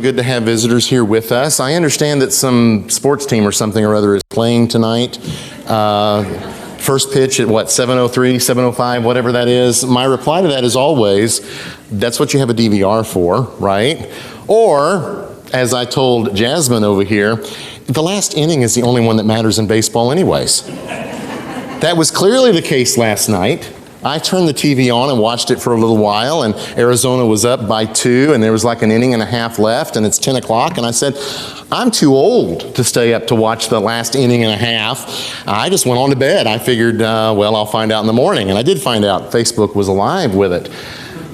Good to have visitors here with us. I understand that some sports team or something or other is playing tonight. First pitch at what, 7:03, 7:05, whatever that is. My reply to that is always, that's what you have a DVR for, right? Or, as I told Jasmine over here, the last inning is the only one that matters in baseball anyways. That was clearly the case last night. I turned the TV on and watched it for a little while, and Arizona was up by 2, and there was like an inning and a half left, and it's 10 o'clock, and I said, I'm too old to stay up to watch the last inning and a half. I just went on to bed. I figured, well, I'll find out in the morning, and I did find out. Facebook was alive with it.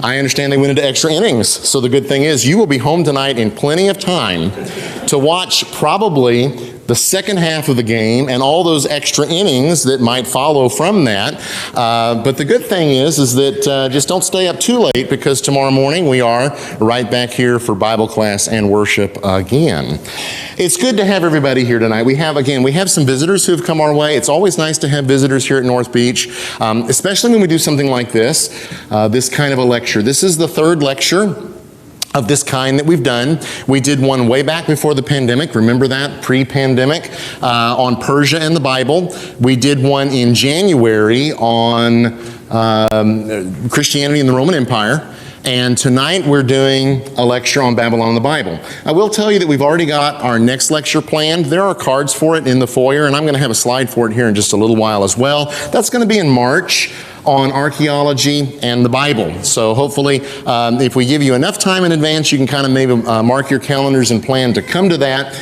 I understand they went into extra innings, so the good thing is you will be home tonight in plenty of time to watch probably the second half of the game and all those extra innings that might follow from that. But the good thing is that just don't stay up too late, because tomorrow morning we are right back here for Bible class and worship again. It's good to have everybody here tonight. We have some visitors who have come our way. It's always nice to have visitors here at North Beach, especially when we do something like this kind of a lecture. This is the third lecture of this kind that we've done. We did one way back before the pandemic. Remember that? Pre-pandemic, on Persia and the Bible. We did one in January on Christianity and the Roman Empire. And tonight we're doing a lecture on Babylon and the Bible. I will tell you that we've already got our next lecture planned. There are cards for it in the foyer, and I'm going to have a slide for it here in just a little while as well. That's going to be in March on archaeology and the Bible. So hopefully, if we give you enough time in advance, you can kind of maybe mark your calendars and plan to come to that.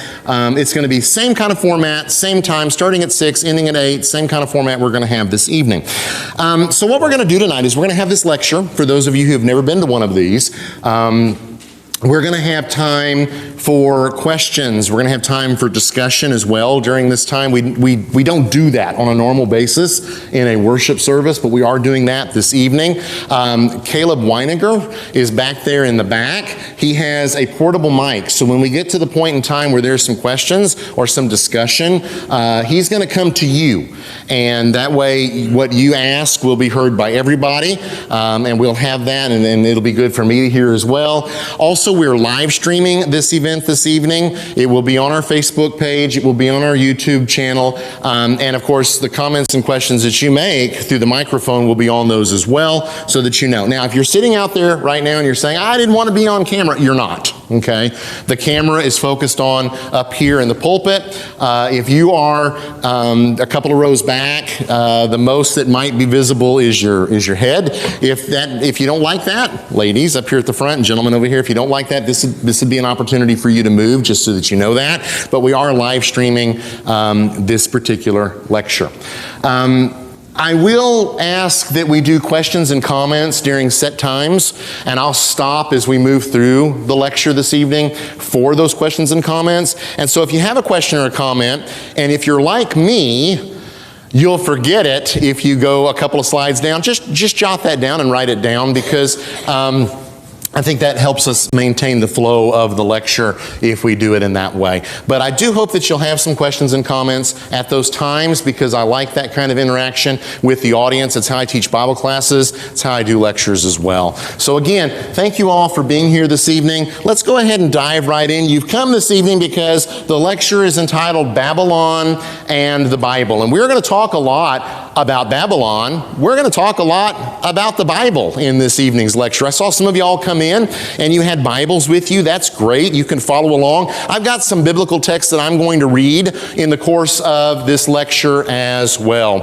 It's going to be same kind of format, same time, starting at 6, ending at 8, same kind of format we're going to have this evening. So what we're going to do tonight is we're going to have this lecture. For those of you who have never been to one of these, we're going to have time for questions. We're going to have time for discussion as well during this time. We don't do that on a normal basis in a worship service, but we are doing that this evening. Caleb Weiniger is back there in the back. He has a portable mic, so when we get to the point in time where there's some questions or some discussion, he's going to come to you. And that way, what you ask will be heard by everybody, and we'll have that, and then it'll be good for me to hear as well. Also, we're live streaming this event this evening. It will be on our Facebook page. It will be on our YouTube channel. And of course, the comments and questions that you make through the microphone will be on those as well, so that you know. Now, if you're sitting out there right now and you're saying, I didn't want to be on camera, you're not, okay? The camera is focused on up here in the pulpit. If you are a couple of rows back, the most that might be visible is your head. If you don't like that, ladies up here at the front and gentlemen over here, if you don't like that, this would be an opportunity for you to move, just so that you know that. But we are live streaming this particular lecture. I will ask that we do questions and comments during set times, and I'll stop as we move through the lecture this evening for those questions and comments. And so if you have a question or a comment, and if you're like me, you'll forget it if you go a couple of slides down, just jot that down and write it down, because I think that helps us maintain the flow of the lecture if we do it in that way. But I do hope that you'll have some questions and comments at those times, because I like that kind of interaction with the audience. It's how I teach Bible classes. It's how I do lectures as well. So again, thank you all for being here this evening. Let's go ahead and dive right in. You've come this evening because the lecture is entitled Babylon and the Bible. And we're going to talk a lot about Babylon. We're going to talk a lot about the Bible in this evening's lecture. I saw some of you all come in and you had Bibles with you. That's great. You can follow along. I've got some biblical texts that I'm going to read in the course of this lecture as well.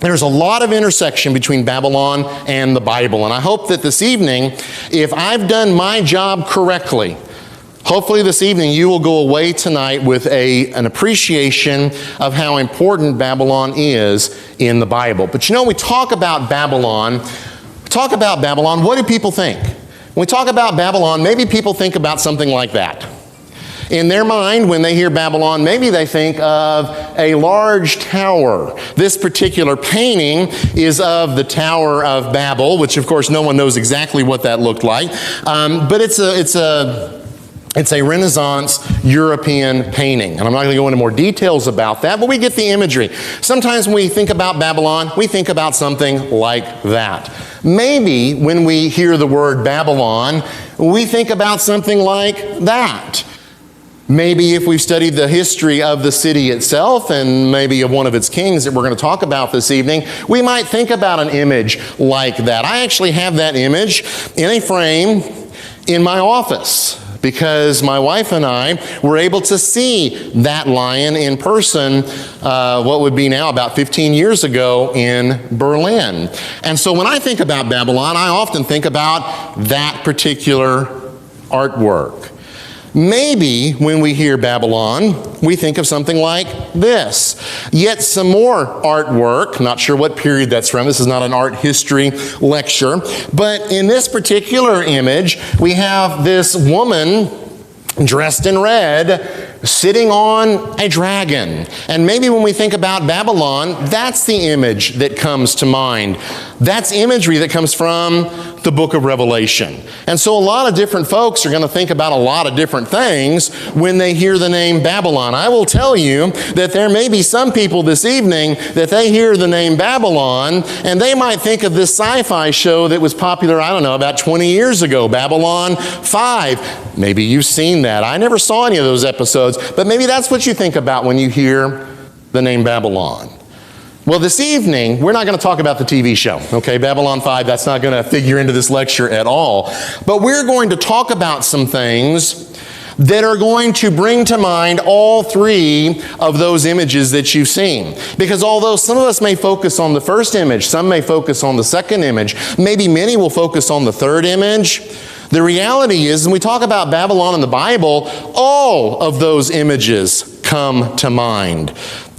There's a lot of intersection between Babylon and the Bible, and I hope that this evening, if I've done my job correctly, hopefully this evening you will go away tonight with an appreciation of how important Babylon is in the Bible. But you know, we talk about Babylon, what do people think? When we talk about Babylon, maybe people think about something like that. In their mind, when they hear Babylon, maybe they think of a large tower. This particular painting is of the Tower of Babel, which of course no one knows exactly what that looked like. But it's a Renaissance European painting. And I'm not going to go into more details about that, but we get the imagery. Sometimes when we think about Babylon, we think about something like that. Maybe when we hear the word Babylon, we think about something like that. Maybe if we've studied the history of the city itself and maybe of one of its kings that we're going to talk about this evening, we might think about an image like that. I actually have that image in a frame in my office because my wife and I were able to see that lion in person, what would be now about 15 years ago in Berlin. And so when I think about Babylon, I often think about that particular artwork. Maybe when we hear Babylon, we think of something like this. Yet some more artwork, not sure what period that's from. This is not an art history lecture. But in this particular image, we have this woman dressed in red, sitting on a dragon. And maybe when we think about Babylon, that's the image that comes to mind. That's imagery that comes from the book of Revelation. And so a lot of different folks are going to think about a lot of different things when they hear the name Babylon. I will tell you that there may be some people this evening that they hear the name Babylon and they might think of this sci-fi show that was popular, I don't know, about 20 years ago, Babylon 5. Maybe you've seen that. I never saw any of those episodes, but maybe that's what you think about when you hear the name Babylon. Well, this evening, we're not going to talk about the TV show, okay? Babylon 5, that's not going to figure into this lecture at all. But we're going to talk about some things that are going to bring to mind all three of those images that you've seen. Because although some of us may focus on the first image, some may focus on the second image, maybe many will focus on the third image, the reality is, when we talk about Babylon in the Bible, all of those images come to mind.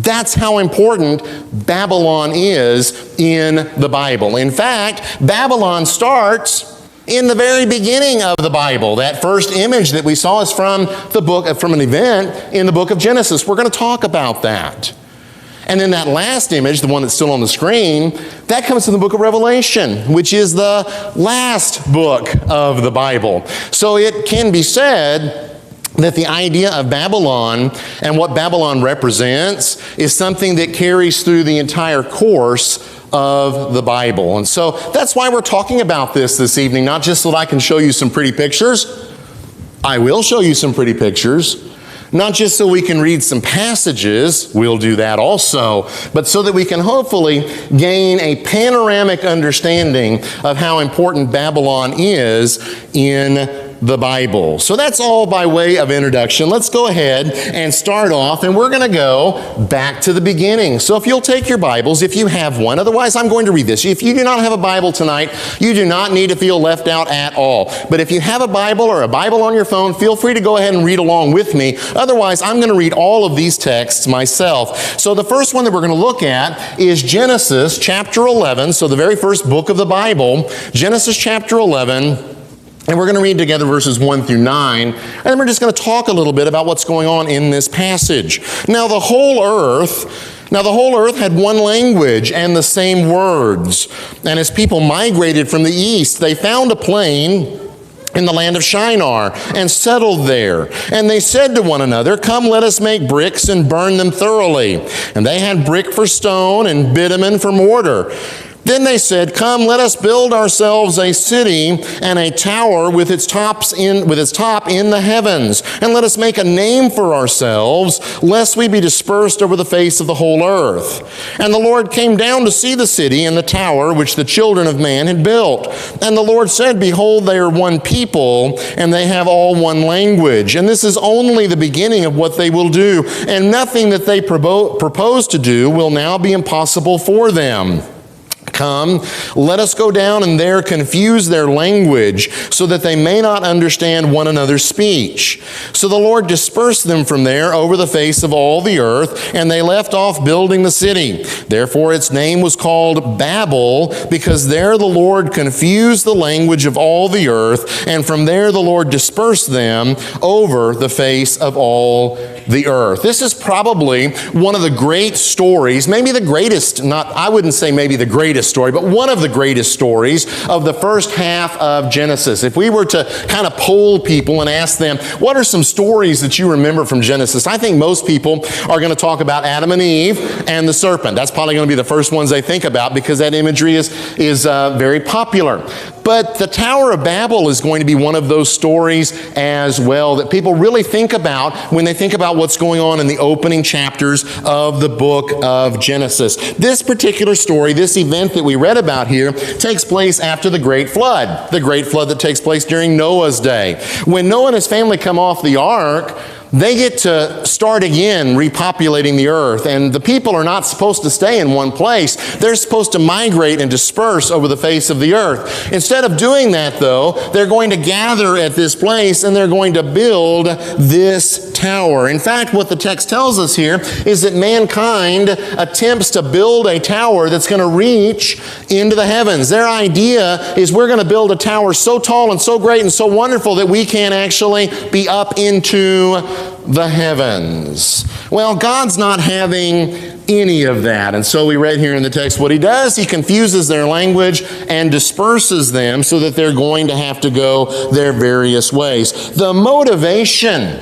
That's how important Babylon is in the Bible. In fact, Babylon starts in the very beginning of the Bible. That first image that we saw is from an event in the book of Genesis. We're going to talk about that. And then that last image, the one that's still on the screen, that comes from the book of Revelation, which is the last book of the Bible. So it can be said that the idea of Babylon and what Babylon represents is something that carries through the entire course of the Bible. And so that's why we're talking about this evening, not just so that I can show you some pretty pictures. I will show you some pretty pictures. Not just so we can read some passages, we'll do that also, but so that we can hopefully gain a panoramic understanding of how important Babylon is in the Bible. So that's all by way of introduction. Let's go ahead and start off, and we're going to go back to the beginning. So if you'll take your Bibles, if you have one, otherwise I'm going to read this. If you do not have a Bible tonight, you do not need to feel left out at all. But if you have a Bible or a Bible on your phone, feel free to go ahead and read along with me. Otherwise, I'm going to read all of these texts myself. So the first one that we're going to look at is Genesis chapter 11. So the very first book of the Bible, Genesis chapter 11. And we're going to read together verses 1 through 9, and then we're just going to talk a little bit about what's going on in this passage. Now the whole earth had one language and the same words. And as people migrated from the east, they found a plain in the land of Shinar and settled there. And they said to one another, "Come, let us make bricks and burn them thoroughly." And they had brick for stone and bitumen for mortar. Then they said, "Come, let us build ourselves a city and a tower with its top in the heavens, and let us make a name for ourselves, lest we be dispersed over the face of the whole earth." And the Lord came down to see the city and the tower which the children of man had built. And the Lord said, "Behold, they are one people, and they have all one language. And this is only the beginning of what they will do, and nothing that they propose to do will now be impossible for them. Come, let us go down and there confuse their language, so that they may not understand one another's speech." So the Lord dispersed them from there over the face of all the earth, and they left off building the city. Therefore its name was called Babel, because there the Lord confused the language of all the earth, and from there the Lord dispersed them over the face of all the earth. This is probably one of the great stories, maybe the greatest, I wouldn't say maybe the greatest greatest story, but one of the greatest stories of the first half of Genesis. If we were to kind of poll people and ask them, what are some stories that you remember from Genesis? I think most people are going to talk about Adam and Eve and the serpent. That's probably going to be the first ones they think about because that imagery is very popular. But the Tower of Babel is going to be one of those stories as well that people really think about when they think about what's going on in the opening chapters of the book of Genesis. This particular story, this event that we read about here, takes place after the Great Flood that takes place during Noah's day. When Noah and his family come off the ark, they get to start again repopulating the earth, and the people are not supposed to stay in one place. They're supposed to migrate and disperse over the face of the earth. Instead of doing that, though, they're going to gather at this place and they're going to build this tower. In fact, what the text tells us here is that mankind attempts to build a tower that's going to reach into the heavens. Their idea is we're going to build a tower so tall and so great and so wonderful that we can actually be up into the heavens. Well, God's not having any of that. And so we read here in the text what he does. He confuses their language and disperses them so that they're going to have to go their various ways. The motivation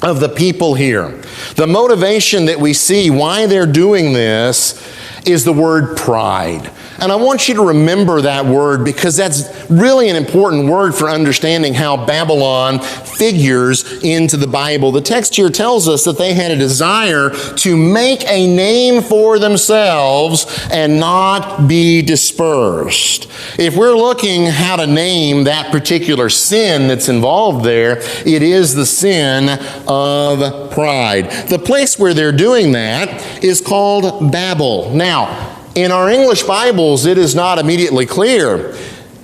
of the people here, the motivation that we see why they're doing this is the word pride. And I want you to remember that word because that's really an important word for understanding how Babylon figures into the Bible. The text here tells us that they had a desire to make a name for themselves and not be dispersed. If we're looking how to name that particular sin that's involved there, it is the sin of pride. The place where they're doing that is called Babel. Now, in our English Bibles, it is not immediately clear,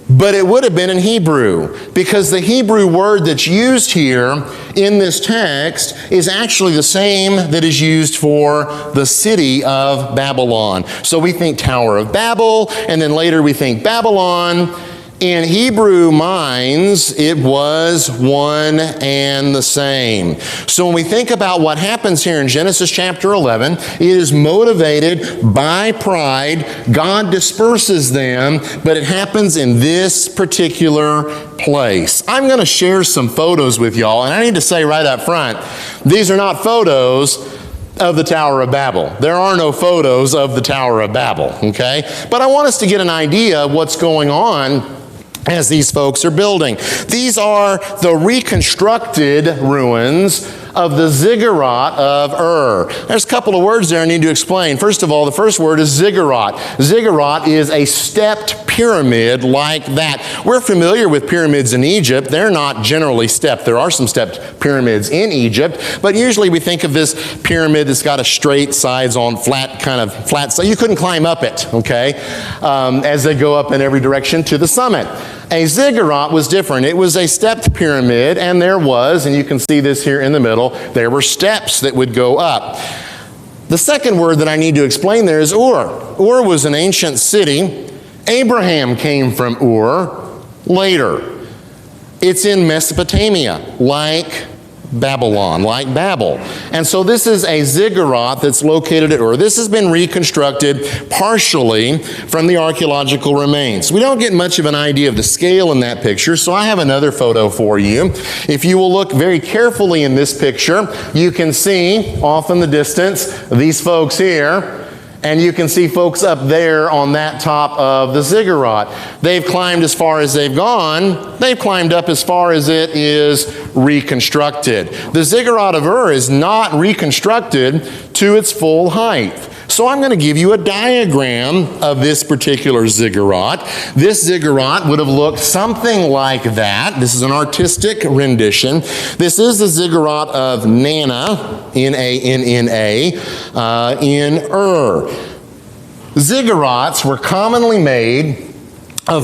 but it would have been in Hebrew, because the Hebrew word that's used here in this text is actually the same that is used for the city of Babylon. So we think Tower of Babel, and then later we think Babylon. In Hebrew minds, it was one and the same. So when we think about what happens here in Genesis chapter 11, it is motivated by pride. God disperses them, but it happens in this particular place. I'm going to share some photos with y'all, and I need to say right up front, these are not photos of the Tower of Babel. There are no photos of the Tower of Babel, okay? But I want us to get an idea of what's going on as these folks are building. These are the reconstructed ruins of the ziggurat of Ur. There's a couple of words there I need to explain. First of all, the first word is ziggurat. Ziggurat is a stepped pyramid like that. We're familiar with pyramids in Egypt. They're not generally stepped. There are some stepped pyramids in Egypt, but usually we think of this pyramid that's got a straight sides on flat, so you couldn't climb up it, okay, as they go up in every direction to the summit. A ziggurat was different. It was a stepped pyramid, and there was, and you can see this here in the middle, there were steps that would go up. The second word that I need to explain there is Ur. Ur was an ancient city. Abraham came from Ur later. It's in Mesopotamia, like Babylon, like Babel. And so this is a ziggurat that's located at Ur. This has been reconstructed partially from the archaeological remains. We don't get much of an idea of the scale in that picture, so I have another photo for you. If you will look very carefully in this picture, you can see off in the distance these folks here. And you can see folks up there on that top of the ziggurat. They've climbed as far as they've gone. They've climbed up as far as it is reconstructed. The ziggurat of Ur is not reconstructed to its full height. So I'm going to give you a diagram of this particular ziggurat. This ziggurat would have looked something like that. This is an artistic rendition. This is the ziggurat of Nana, N-A-N-N-A, in Ur. Ziggurats were commonly made of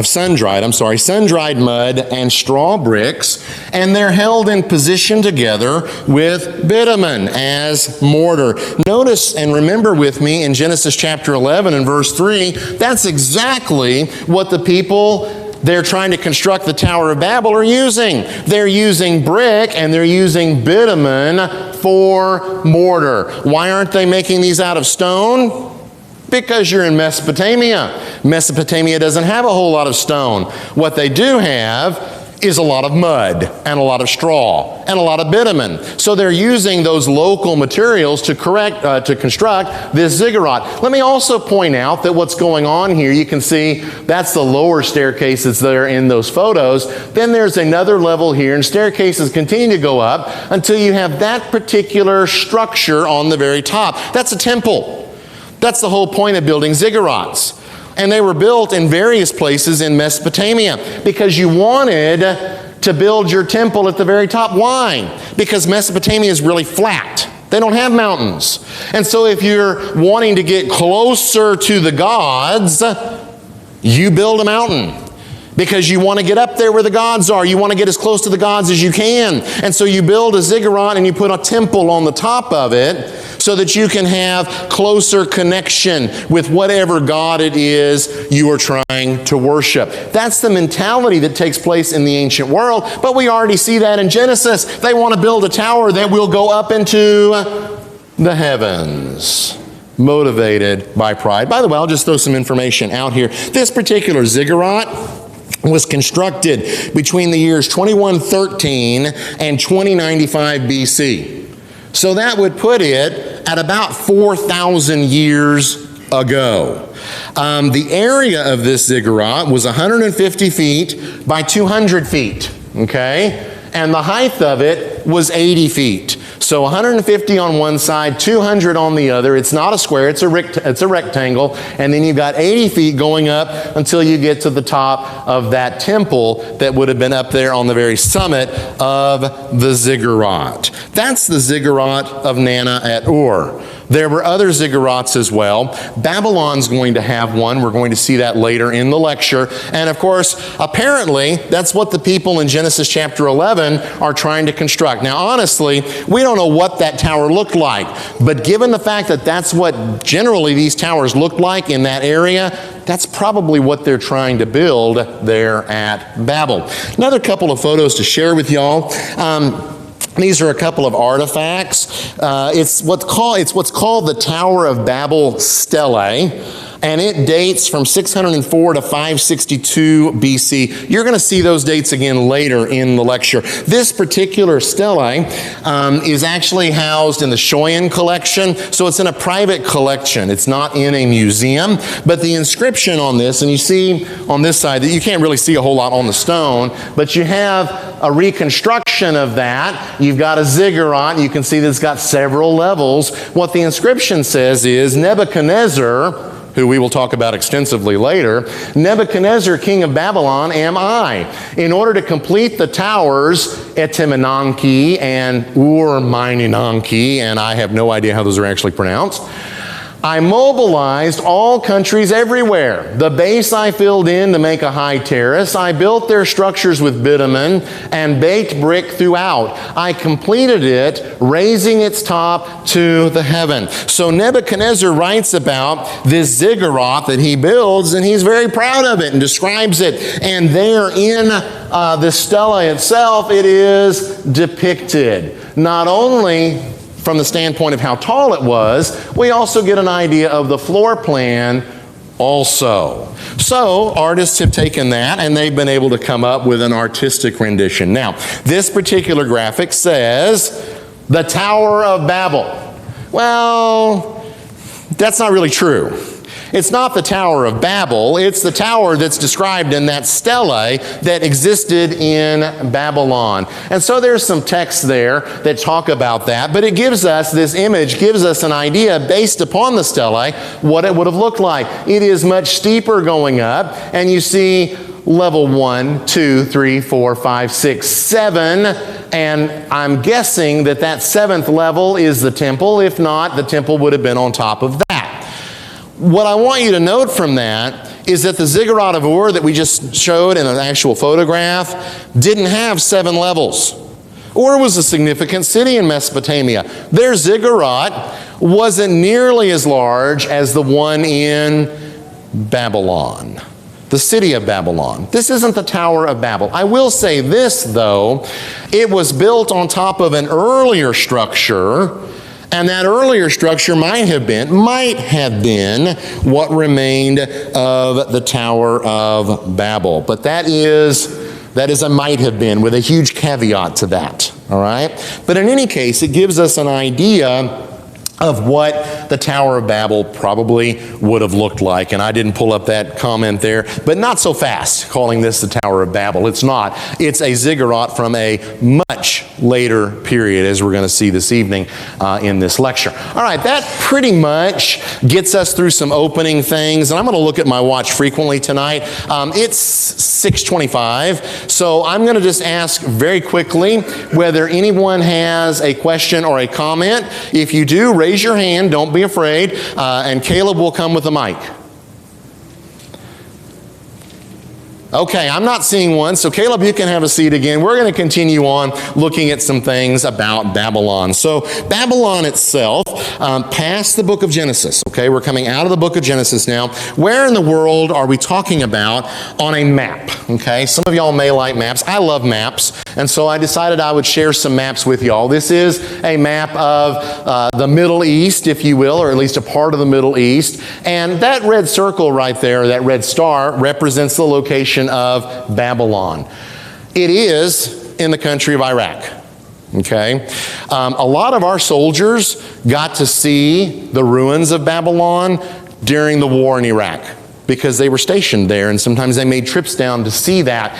sun-dried mud and straw bricks, and they're held in position together with bitumen as mortar. Notice and remember with me in Genesis chapter 11 and verse 3, that's exactly what the people they're trying to construct the Tower of Babel are using. They're using brick and they're using bitumen for mortar. Why aren't they making these out of stone? Because you're in Mesopotamia. Mesopotamia doesn't have a whole lot of stone. What they do have is a lot of mud and a lot of straw and a lot of bitumen. So they're using those local materials to construct this ziggurat. Let me also point out that what's going on here, you can see that's the lower staircases that are in those photos. Then there's another level here, and staircases continue to go up until you have that particular structure on the very top. That's a temple. That's the whole point of building ziggurats. And they were built in various places in Mesopotamia because you wanted to build your temple at the very top. Why? Because Mesopotamia is really flat. They don't have mountains. And so if you're wanting to get closer to the gods, you build a mountain. Because you want to get up there where the gods are. You want to get as close to the gods as you can. And so you build a ziggurat and you put a temple on the top of it so that you can have closer connection with whatever God it is you are trying to worship. That's the mentality that takes place in the ancient world, but we already see that in Genesis. They want to build a tower that will go up into the heavens, motivated by pride. By the way, I'll just throw some information out here. This particular ziggurat was constructed between the years 2113 and 2095 BC. So that would put it at about 4,000 years ago. The area of this ziggurat was 150 feet by 200 feet, okay? And the height of it was 80 feet. So 150 on one side, 200 on the other. It's not a square, it's a rectangle. And then you've got 80 feet going up until you get to the top of that temple that would have been up there on the very summit of the ziggurat. That's the ziggurat of Nana at Ur. There were other ziggurats as well. Babylon's going to have one. We're going to see that later in the lecture. And of course, apparently, that's what the people in Genesis chapter 11 are trying to construct. Now, honestly, we don't know what that tower looked like. But given the fact that that's what generally these towers look like in that area, that's probably what they're trying to build there at Babel. Another couple of photos to share with y'all. These are a couple of artifacts. It's what's called the Tower of Babel Stele, and it dates from 604 to 562 BC. You're going to see those dates again later in the lecture. This particular stele is actually housed in the Shoyan collection, so it's in a private collection. It's not in a museum, but the inscription on this, and you see on this side that you can't really see a whole lot on the stone, but you have a reconstruction of that. You've got a ziggurat. You can see that it's got several levels. What the inscription says is, Nebuchadnezzar, who we will talk about extensively later, Nebuchadnezzar, king of Babylon, am I. In order to complete the towers, Etemenanki and Ur-Maininanki, and I have no idea how those are actually pronounced, I mobilized all countries everywhere. The base I filled in to make a high terrace. I built their structures with bitumen and baked brick throughout. I completed it, raising its top to the heaven. So Nebuchadnezzar writes about this ziggurat that he builds, and he's very proud of it and describes it. And there in the stela itself, it is depicted. Not only from the standpoint of how tall it was, we also get an idea of the floor plan also. So artists have taken that and they've been able to come up with an artistic rendition. Now, this particular graphic says the Tower of Babel. Well, that's not really true. It's not the Tower of Babel, it's the tower that's described in that stele that existed in Babylon. And so there's some texts there that talk about that, but it gives us, this image gives us an idea based upon the stele, what it would have looked like. It is much steeper going up, and you see level 1, 2, 3, 4, 5, 6, 7, and I'm guessing that that 7th level is the temple. If not, the temple would have been on top of that. What I want you to note from that is that the ziggurat of Ur that we just showed in an actual photograph didn't have 7 levels. Ur was a significant city in Mesopotamia. Their ziggurat wasn't nearly as large as the one in Babylon, the city of Babylon. This isn't the Tower of Babel. I will say this, though. It was built on top of an earlier structure, And that earlier structure might have been what remained of the Tower of Babel. But that is a might have been with a huge caveat to that, all right? But in any case, it gives us an idea of what the Tower of Babel probably would have looked like. And I didn't pull up that comment there, but not so fast calling this the Tower of Babel. It's not. It's a ziggurat from a much later period, as we're going to see this evening in this lecture. All right, that pretty much gets us through some opening things. And I'm going to look at my watch frequently tonight. It's 6:25, so I'm going to just ask very quickly whether anyone has a question or a comment. If you do, raise your hand, don't be afraid, and Caleb will come with the mic. Okay, I'm not seeing one, so Caleb, you can have a seat again. We're going to continue on looking at some things about Babylon. So Babylon itself, past the book of Genesis, okay? We're coming out of the book of Genesis now. Where in the world are we talking about on a map, okay? Some of y'all may like maps. I love maps, and so I decided I would share some maps with y'all. This is a map of the Middle East, if you will, or at least a part of the Middle East. And that red circle right there, that red star, represents the location of Babylon. It is in the country of Iraq. Okay? A lot of our soldiers got to see the ruins of Babylon during the war in Iraq, because they were stationed there, and sometimes they made trips down to see that.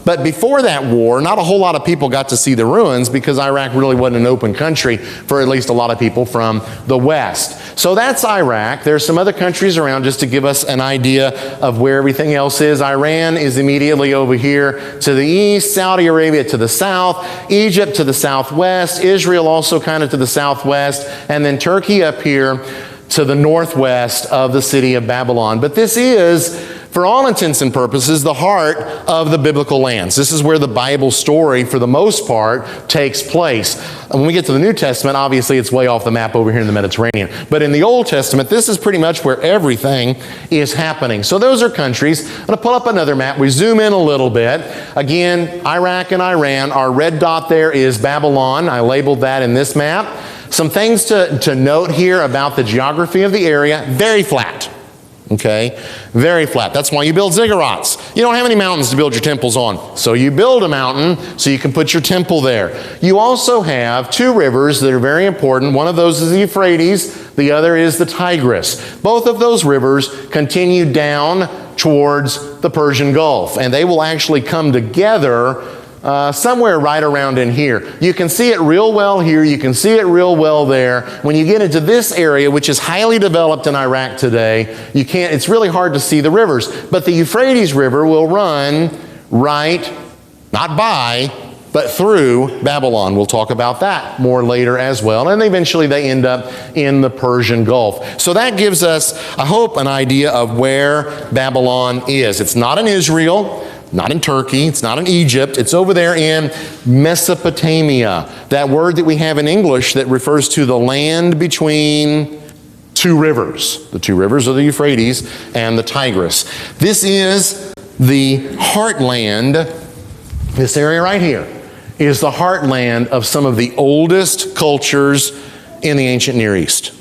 But before that war, not a whole lot of people got to see the ruins, because Iraq really wasn't an open country for at least a lot of people from the West. So that's Iraq. There's some other countries around just to give us an idea of where everything else is. Iran is immediately over here to the east, Saudi Arabia to the south, Egypt to the southwest, Israel also kind of to the southwest, and then Turkey up here to the northwest of the city of Babylon. But this is, for all intents and purposes, the heart of the biblical lands. This is where the Bible story, for the most part, takes place. And when we get to the New Testament, obviously it's way off the map over here in the Mediterranean. But in the Old Testament, this is pretty much where everything is happening. So those are countries. I'm going to pull up another map. We zoom in a little bit. Again, Iraq and Iran. Our red dot there is Babylon. I labeled that in this map. Some things to note here about the geography of the area. Very flat. Okay? Very flat. That's why you build ziggurats. You don't have any mountains to build your temples on. So you build a mountain so you can put your temple there. You also have two rivers that are very important. One of those is the Euphrates. The other is the Tigris. Both of those rivers continue down towards the Persian Gulf. And they will actually come together somewhere right around in here. You can see it real well here. You can see it real well there. When you get into this area, which is highly developed in Iraq today, it's really hard to see the rivers. But the Euphrates River will run right, not by, but through Babylon. We'll talk about that more later as well. And eventually they end up in the Persian Gulf. So that gives us, I hope, an idea of where Babylon is. It's not in Israel. Not in Turkey, it's not in Egypt, it's over there in Mesopotamia. That word that we have in English that refers to the land between two rivers. The two rivers are the Euphrates and the Tigris. This is the heartland. This area right here is the heartland of some of the oldest cultures in the ancient Near East.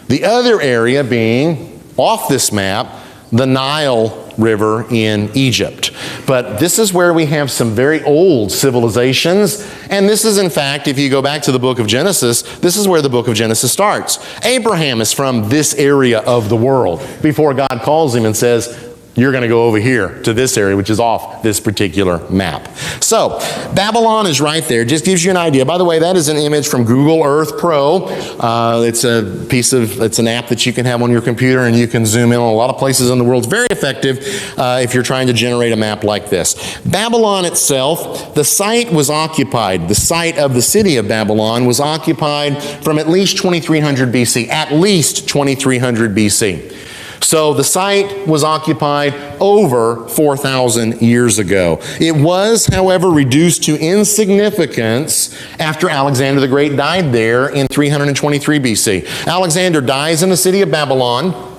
The other area being, off this map, the Nile River in Egypt. But this is where we have some very old civilizations. And this is, in fact, if you go back to the book of Genesis, this is where the book of Genesis starts. Abraham is from this area of the world before God calls him and says, you're going to go over here to this area, which is off this particular map. So, Babylon is right there. Just gives you an idea. By the way, that is an image from Google Earth Pro. It's an app that you can have on your computer, and you can zoom in on a lot of places in the world. It's very effective if you're trying to generate a map like this. Babylon itself, the site was occupied. The site of the city of Babylon was occupied from at least 2300 BC. At least 2300 BC. So the site was occupied over 4,000 years ago. It was, however, reduced to insignificance after Alexander the Great died there in 323 BC. Alexander dies in the city of Babylon.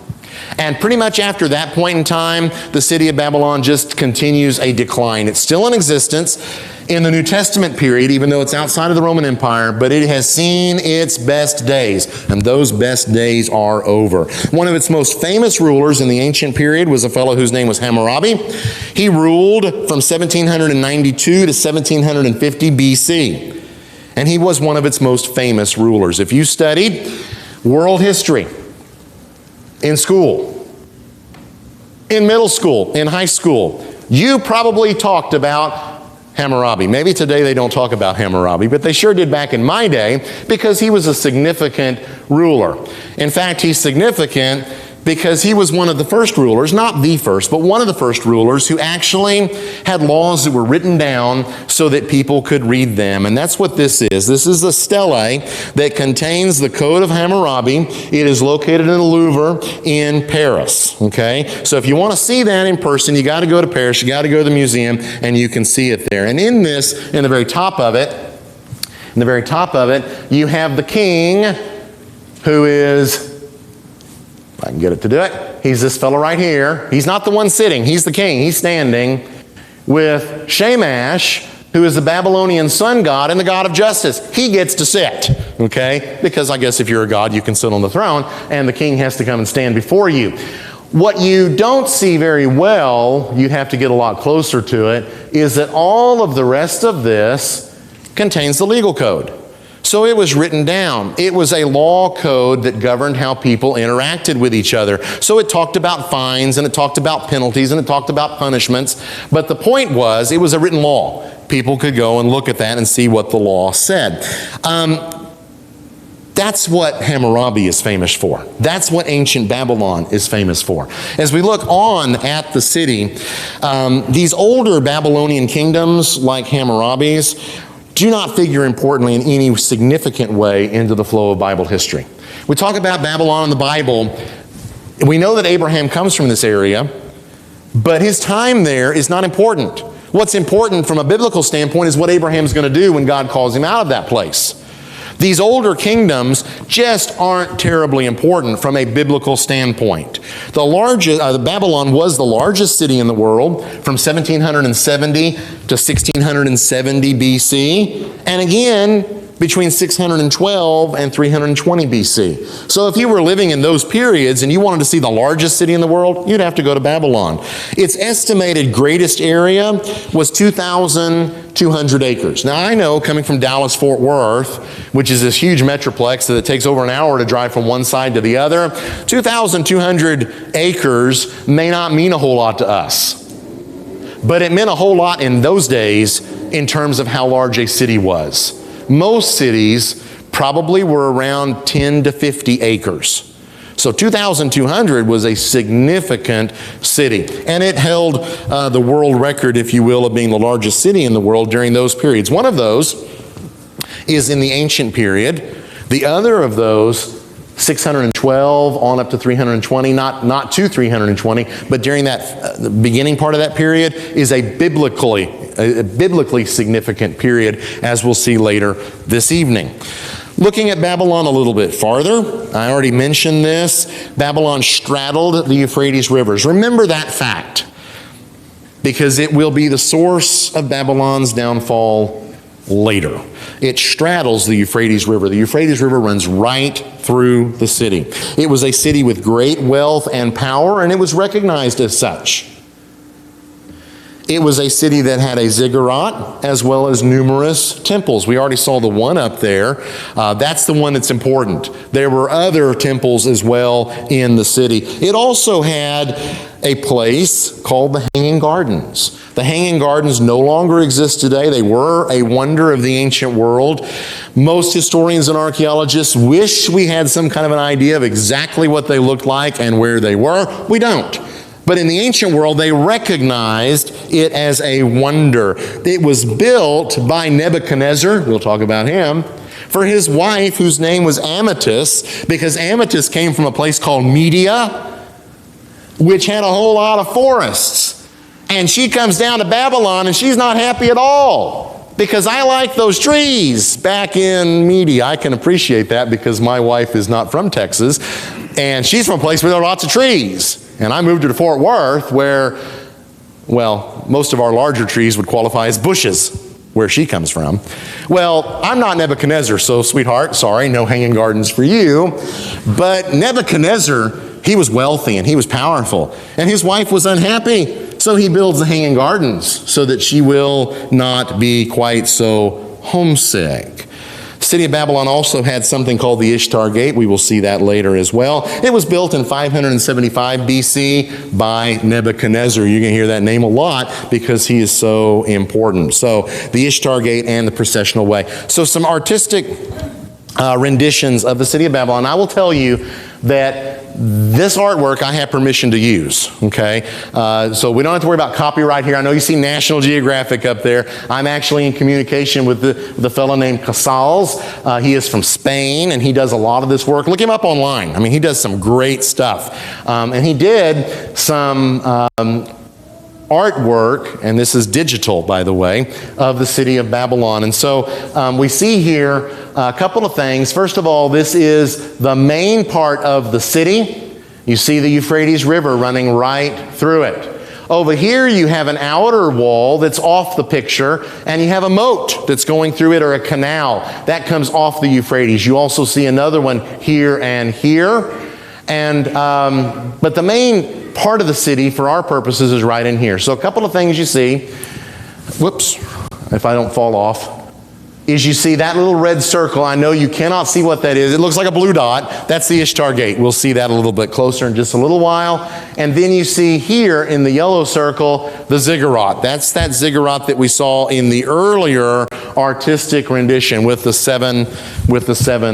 And pretty much after that point in time, the city of Babylon just continues a decline. It's still in existence in the New Testament period, even though it's outside of the Roman Empire, but it has seen its best days, and those best days are over. One of its most famous rulers in the ancient period was a fellow whose name was Hammurabi. He ruled from 1792 to 1750 BC, and he was one of its most famous rulers. If you studied world history in school, in middle school, in high school, you probably talked about Hammurabi. Maybe today they don't talk about Hammurabi, but they sure did back in my day because he was a significant ruler. In fact, he's significant because he was one of the first rulers, not the first, but one of the first rulers who actually had laws that were written down so that people could read them. And that's what this is. This is a stele that contains the Code of Hammurabi. It is located in the Louvre in Paris. Okay? So if you want to see that in person, you got to go to Paris, you got to go to the museum, and you can see it there. And in this, in the very top of it, you have the king who is, if I can get it to do it, he's this fellow right here. He's not the one sitting, he's the king. He's standing with Shamash, who is the Babylonian sun god and the god of justice. He gets to sit, okay? Because I guess if you're a god, you can sit on the throne, and the king has to come and stand before you. What you don't see very well, you'd have to get a lot closer to it, is that all of the rest of this contains the legal code. So it was written down. It was a law code that governed how people interacted with each other. So it talked about fines, and it talked about penalties, and it talked about punishments. But the point was, it was a written law. People could go and look at that and see what the law said. That's what Hammurabi is famous for. That's what ancient Babylon is famous for. As we look on at the city, these older Babylonian kingdoms, like Hammurabi's, do not figure importantly in any significant way into the flow of Bible history. We talk about Babylon in the Bible. We know that Abraham comes from this area, but his time there is not important. What's important from a biblical standpoint is what Abraham's going to do when God calls him out of that place. These older kingdoms just aren't terribly important from a biblical standpoint. The Babylon was the largest city in the world from 1770 to 1670 BC, and again between 612 and 320 BC. So if you were living in those periods and you wanted to see the largest city in the world, you'd have to go to Babylon. Its estimated greatest area was 2,200 acres. Now I know, coming from Dallas-Fort Worth, which is this huge metroplex that it takes over an hour to drive from one side to the other, 2,200 acres may not mean a whole lot to us. But it meant a whole lot in those days in terms of how large a city was. Most cities probably were around 10 to 50 acres. So 2,200 was a significant city. And it held the world record, if you will, of being the largest city in the world during those periods. One of those is in the ancient period. The other of those, 612 on up to 320, not to 320, but during that the beginning part of that period is a biblically significant period, as we'll see later this evening. Looking at Babylon a little bit farther, I already mentioned this, Babylon straddled the Euphrates rivers. Remember that fact, because it will be the source of Babylon's downfall later. It straddles the Euphrates River. The Euphrates River runs right through the city. It was a city with great wealth and power, and it was recognized as such. It was a city that had a ziggurat as well as numerous temples. We already saw the one up there. That's the one that's important. There were other temples as well in the city. It also had a place called the Hanging Gardens. The Hanging Gardens no longer exist today. They were a wonder of the ancient world. Most historians and archaeologists wish we had some kind of an idea of exactly what they looked like and where they were. We don't. But in the ancient world, they recognized it as a wonder. It was built by Nebuchadnezzar, we'll talk about him, for his wife, whose name was Amytis, because Amytis came from a place called Media, which had a whole lot of forests. And she comes down to Babylon, and she's not happy at all. because I like those trees. Back in Media, I can appreciate that because my wife is not from Texas, and she's from a place where there are lots of trees. And I moved her to Fort Worth where, well, most of our larger trees would qualify as bushes, where she comes from. Well, I'm not Nebuchadnezzar, so sweetheart, sorry, no hanging gardens for you. But Nebuchadnezzar, he was wealthy and he was powerful, and his wife was unhappy. So he builds the hanging gardens so that she will not be quite so homesick. The city of Babylon also had something called the Ishtar Gate. We will see that later as well. It was built in 575 BC by Nebuchadnezzar. You're going to hear that name a lot because he is so important. So the Ishtar Gate and the processional way. So some artistic renditions of the city of Babylon. I will tell you that this artwork I have permission to use, okay? So we don't have to worry about copyright here. I know you see National Geographic up there. I'm actually in communication with the fellow named Casals. He is from Spain, and he does a lot of this work. Look him up online. I mean, he does some great stuff. And he did some artwork, and this is digital, by the way, of the city of Babylon. And so we see here a couple of things. First of all, this is the main part of the city. You see the Euphrates River running right through it. Over here you have an outer wall that's off the picture, and you have a moat that's going through it, or a canal that comes off the Euphrates. You also see another one here and here. And but the main part of the city for our purposes is right in here. So a couple of things you see, whoops, if I don't fall off, is you see that little red circle. I know you cannot see what that is. It looks like a blue dot. That's the Ishtar Gate. We'll see that a little bit closer in just a little while. And then you see here in the yellow circle, the ziggurat. That's that ziggurat that we saw in the earlier artistic rendition with the seven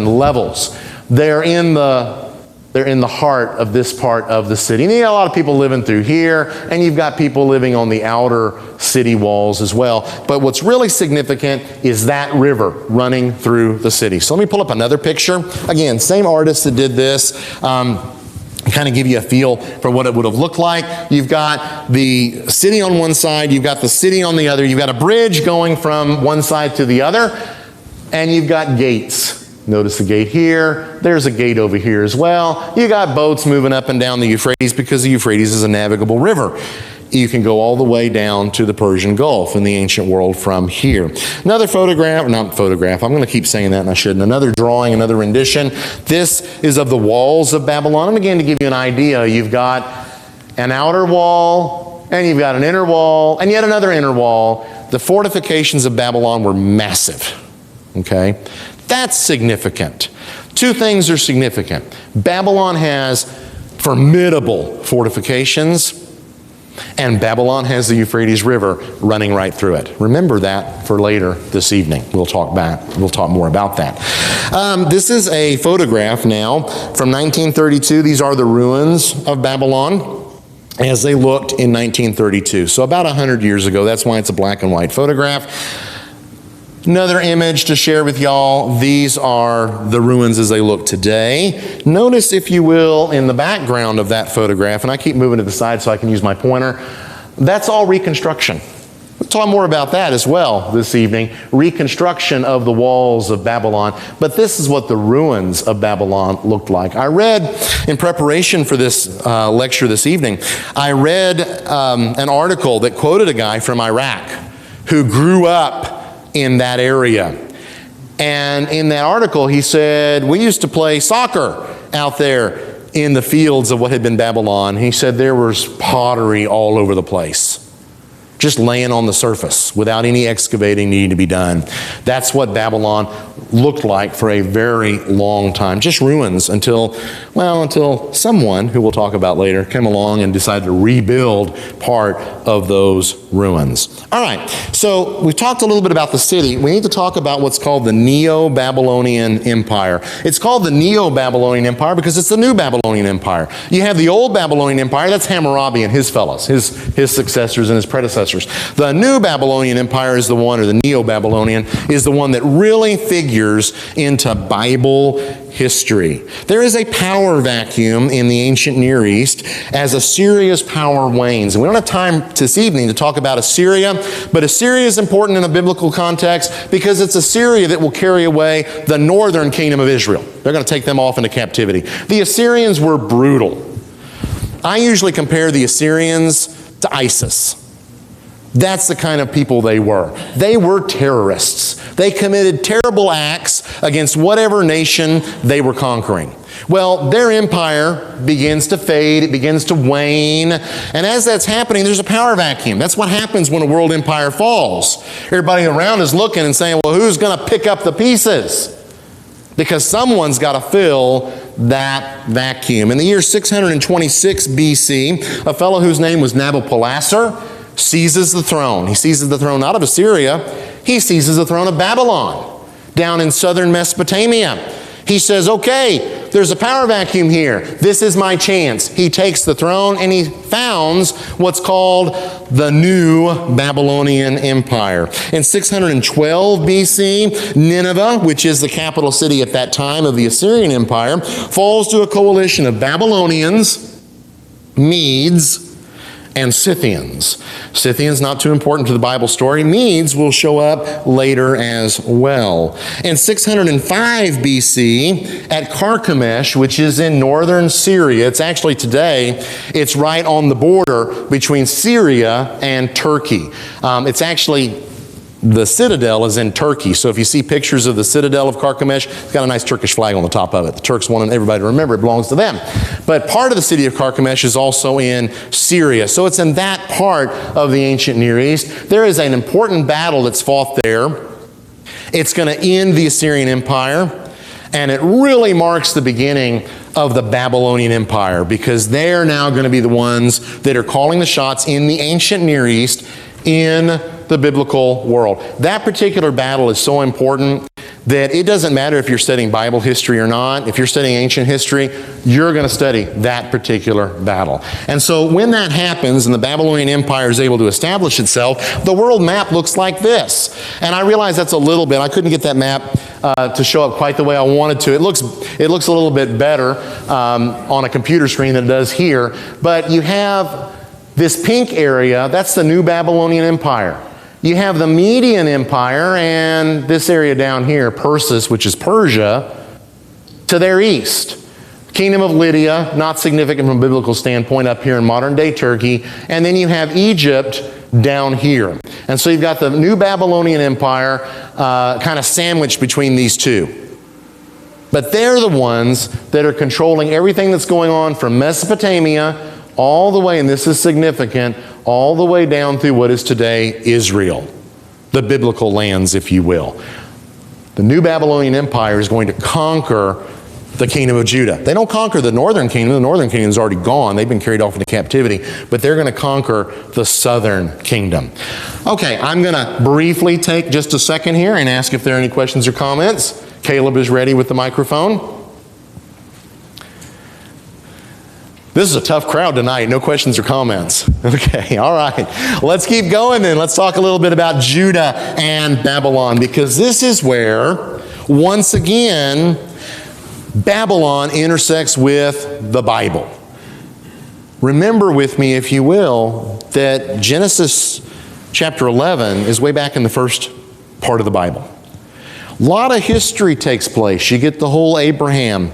levels. They're in the heart of this part of the city. And you got a lot of people living through here, and you've got people living on the outer city walls as well. But what's really significant is that river running through the city. So let me pull up another picture. Again, same artist that did this. Kind of give you a feel for what it would have looked like. You've got the city on one side, you've got the city on the other, you've got a bridge going from one side to the other, and you've got gates. Notice the gate here. There's a gate over here as well. You got boats moving up and down the Euphrates because the Euphrates is a navigable river. You can go all the way down to the Persian Gulf in the ancient world from here. Another photograph, not photograph, I'm going to keep saying that and I shouldn't. Another drawing, another rendition. This is of the walls of Babylon. And again, to give you an idea, you've got an outer wall, and you've got an inner wall, and yet another inner wall. The fortifications of Babylon were massive, okay? That's significant. Two things are significant. Babylon has formidable fortifications, and Babylon has the Euphrates River running right through it. Remember that for later this evening. We'll talk more about that. This is a photograph now from 1932. These are the ruins of Babylon as they looked in 1932. So about 100 years ago. That's why it's a black and white photograph. Another image to share with y'all. These are the ruins as they look today. Notice, if you will, in the background of that photograph, and I keep moving to the side so I can use my pointer, that's all reconstruction. We'll talk more about that as well this evening. Reconstruction of the walls of Babylon. But this is what the ruins of Babylon looked like. I read, in preparation for this lecture this evening, I read an article that quoted a guy from Iraq who grew up in that area. And in that article, he said, we used to play soccer out there in the fields of what had been Babylon. He said there was pottery all over the place, just laying on the surface without any excavating needing to be done. That's what Babylon looked like for a very long time. Just ruins until someone, who we'll talk about later, came along and decided to rebuild part of those ruins. All right, so we've talked a little bit about the city. We need to talk about what's called the Neo-Babylonian Empire. It's called the Neo-Babylonian Empire because it's the new Babylonian Empire. You have the old Babylonian Empire, that's Hammurabi and his fellows, his successors and his predecessors. The new Babylonian Empire is the one, or the Neo-Babylonian, is the one that really figures into Bible history. There is a power vacuum in the ancient Near East as Assyria's power wanes. And we don't have time this evening to talk about Assyria, but Assyria is important in a biblical context because it's Assyria that will carry away the northern kingdom of Israel. They're going to take them off into captivity. The Assyrians were brutal. I usually compare the Assyrians to ISIS. That's the kind of people they were. They were terrorists. They committed terrible acts against whatever nation they were conquering. Well, their empire begins to fade, it begins to wane, and as that's happening, there's a power vacuum. That's what happens when a world empire falls. Everybody around is looking and saying, well, who's going to pick up the pieces? Because someone's got to fill that vacuum. In the year 626 BC, a fellow whose name was Nabopolassar seizes the throne. He seizes the throne not of Assyria, he seizes the throne of Babylon down in southern Mesopotamia. He says, okay, there's a power vacuum here. This is my chance. He takes the throne and he founds what's called the New Babylonian Empire. In 612 BC, Nineveh, which is the capital city at that time of the Assyrian Empire, falls to a coalition of Babylonians, Medes, and Scythians. Scythians, not too important to the Bible story. Medes will show up later as well. In 605 BC, at Carchemish, which is in northern Syria, it's actually today, it's right on the border between Syria and Turkey. It's actually, the citadel is in Turkey. So if you see pictures of the citadel of Carchemish, it's got a nice Turkish flag on the top of it. The Turks want everybody to remember it belongs to them. But part of the city of Carchemish is also in Syria. So it's in that part of the ancient Near East. There is an important battle that's fought there. It's going to end the Assyrian Empire, and it really marks the beginning of the Babylonian Empire, because they're now going to be the ones that are calling the shots in the ancient Near East in the biblical world. That particular battle is so important that it doesn't matter if you're studying Bible history or not. If you're studying ancient history, you're going to study that particular battle. And so when that happens and the Babylonian Empire is able to establish itself, the world map looks like this. And I realize that's a little bit, I couldn't get that map to show up quite the way I wanted to. It looks a little bit better on a computer screen than it does here. But you have this pink area, that's the New Babylonian Empire. You have the Median Empire and this area down here, Persis, which is Persia, to their east. Kingdom of Lydia, not significant from a biblical standpoint, up here in modern-day Turkey. And then you have Egypt down here. And so you've got the New Babylonian Empire kind of sandwiched between these two. But they're the ones that are controlling everything that's going on from Mesopotamia all the way, and this is significant, all the way down through what is today Israel, the biblical lands, if you will. The New Babylonian Empire is going to conquer the kingdom of Judah. They don't conquer the northern kingdom. The northern kingdom is already gone. They've been carried off into captivity, but they're going to conquer the southern kingdom. Okay, I'm going to briefly take just a second here and ask if there are any questions or comments. Caleb is ready with the microphone. This is a tough crowd tonight. No questions or comments. Okay, all right. Let's keep going then. Let's talk a little bit about Judah and Babylon, because this is where, once again, Babylon intersects with the Bible. Remember with me, if you will, that Genesis chapter 11 is way back in the first part of the Bible. A lot of history takes place. You get the whole Abraham,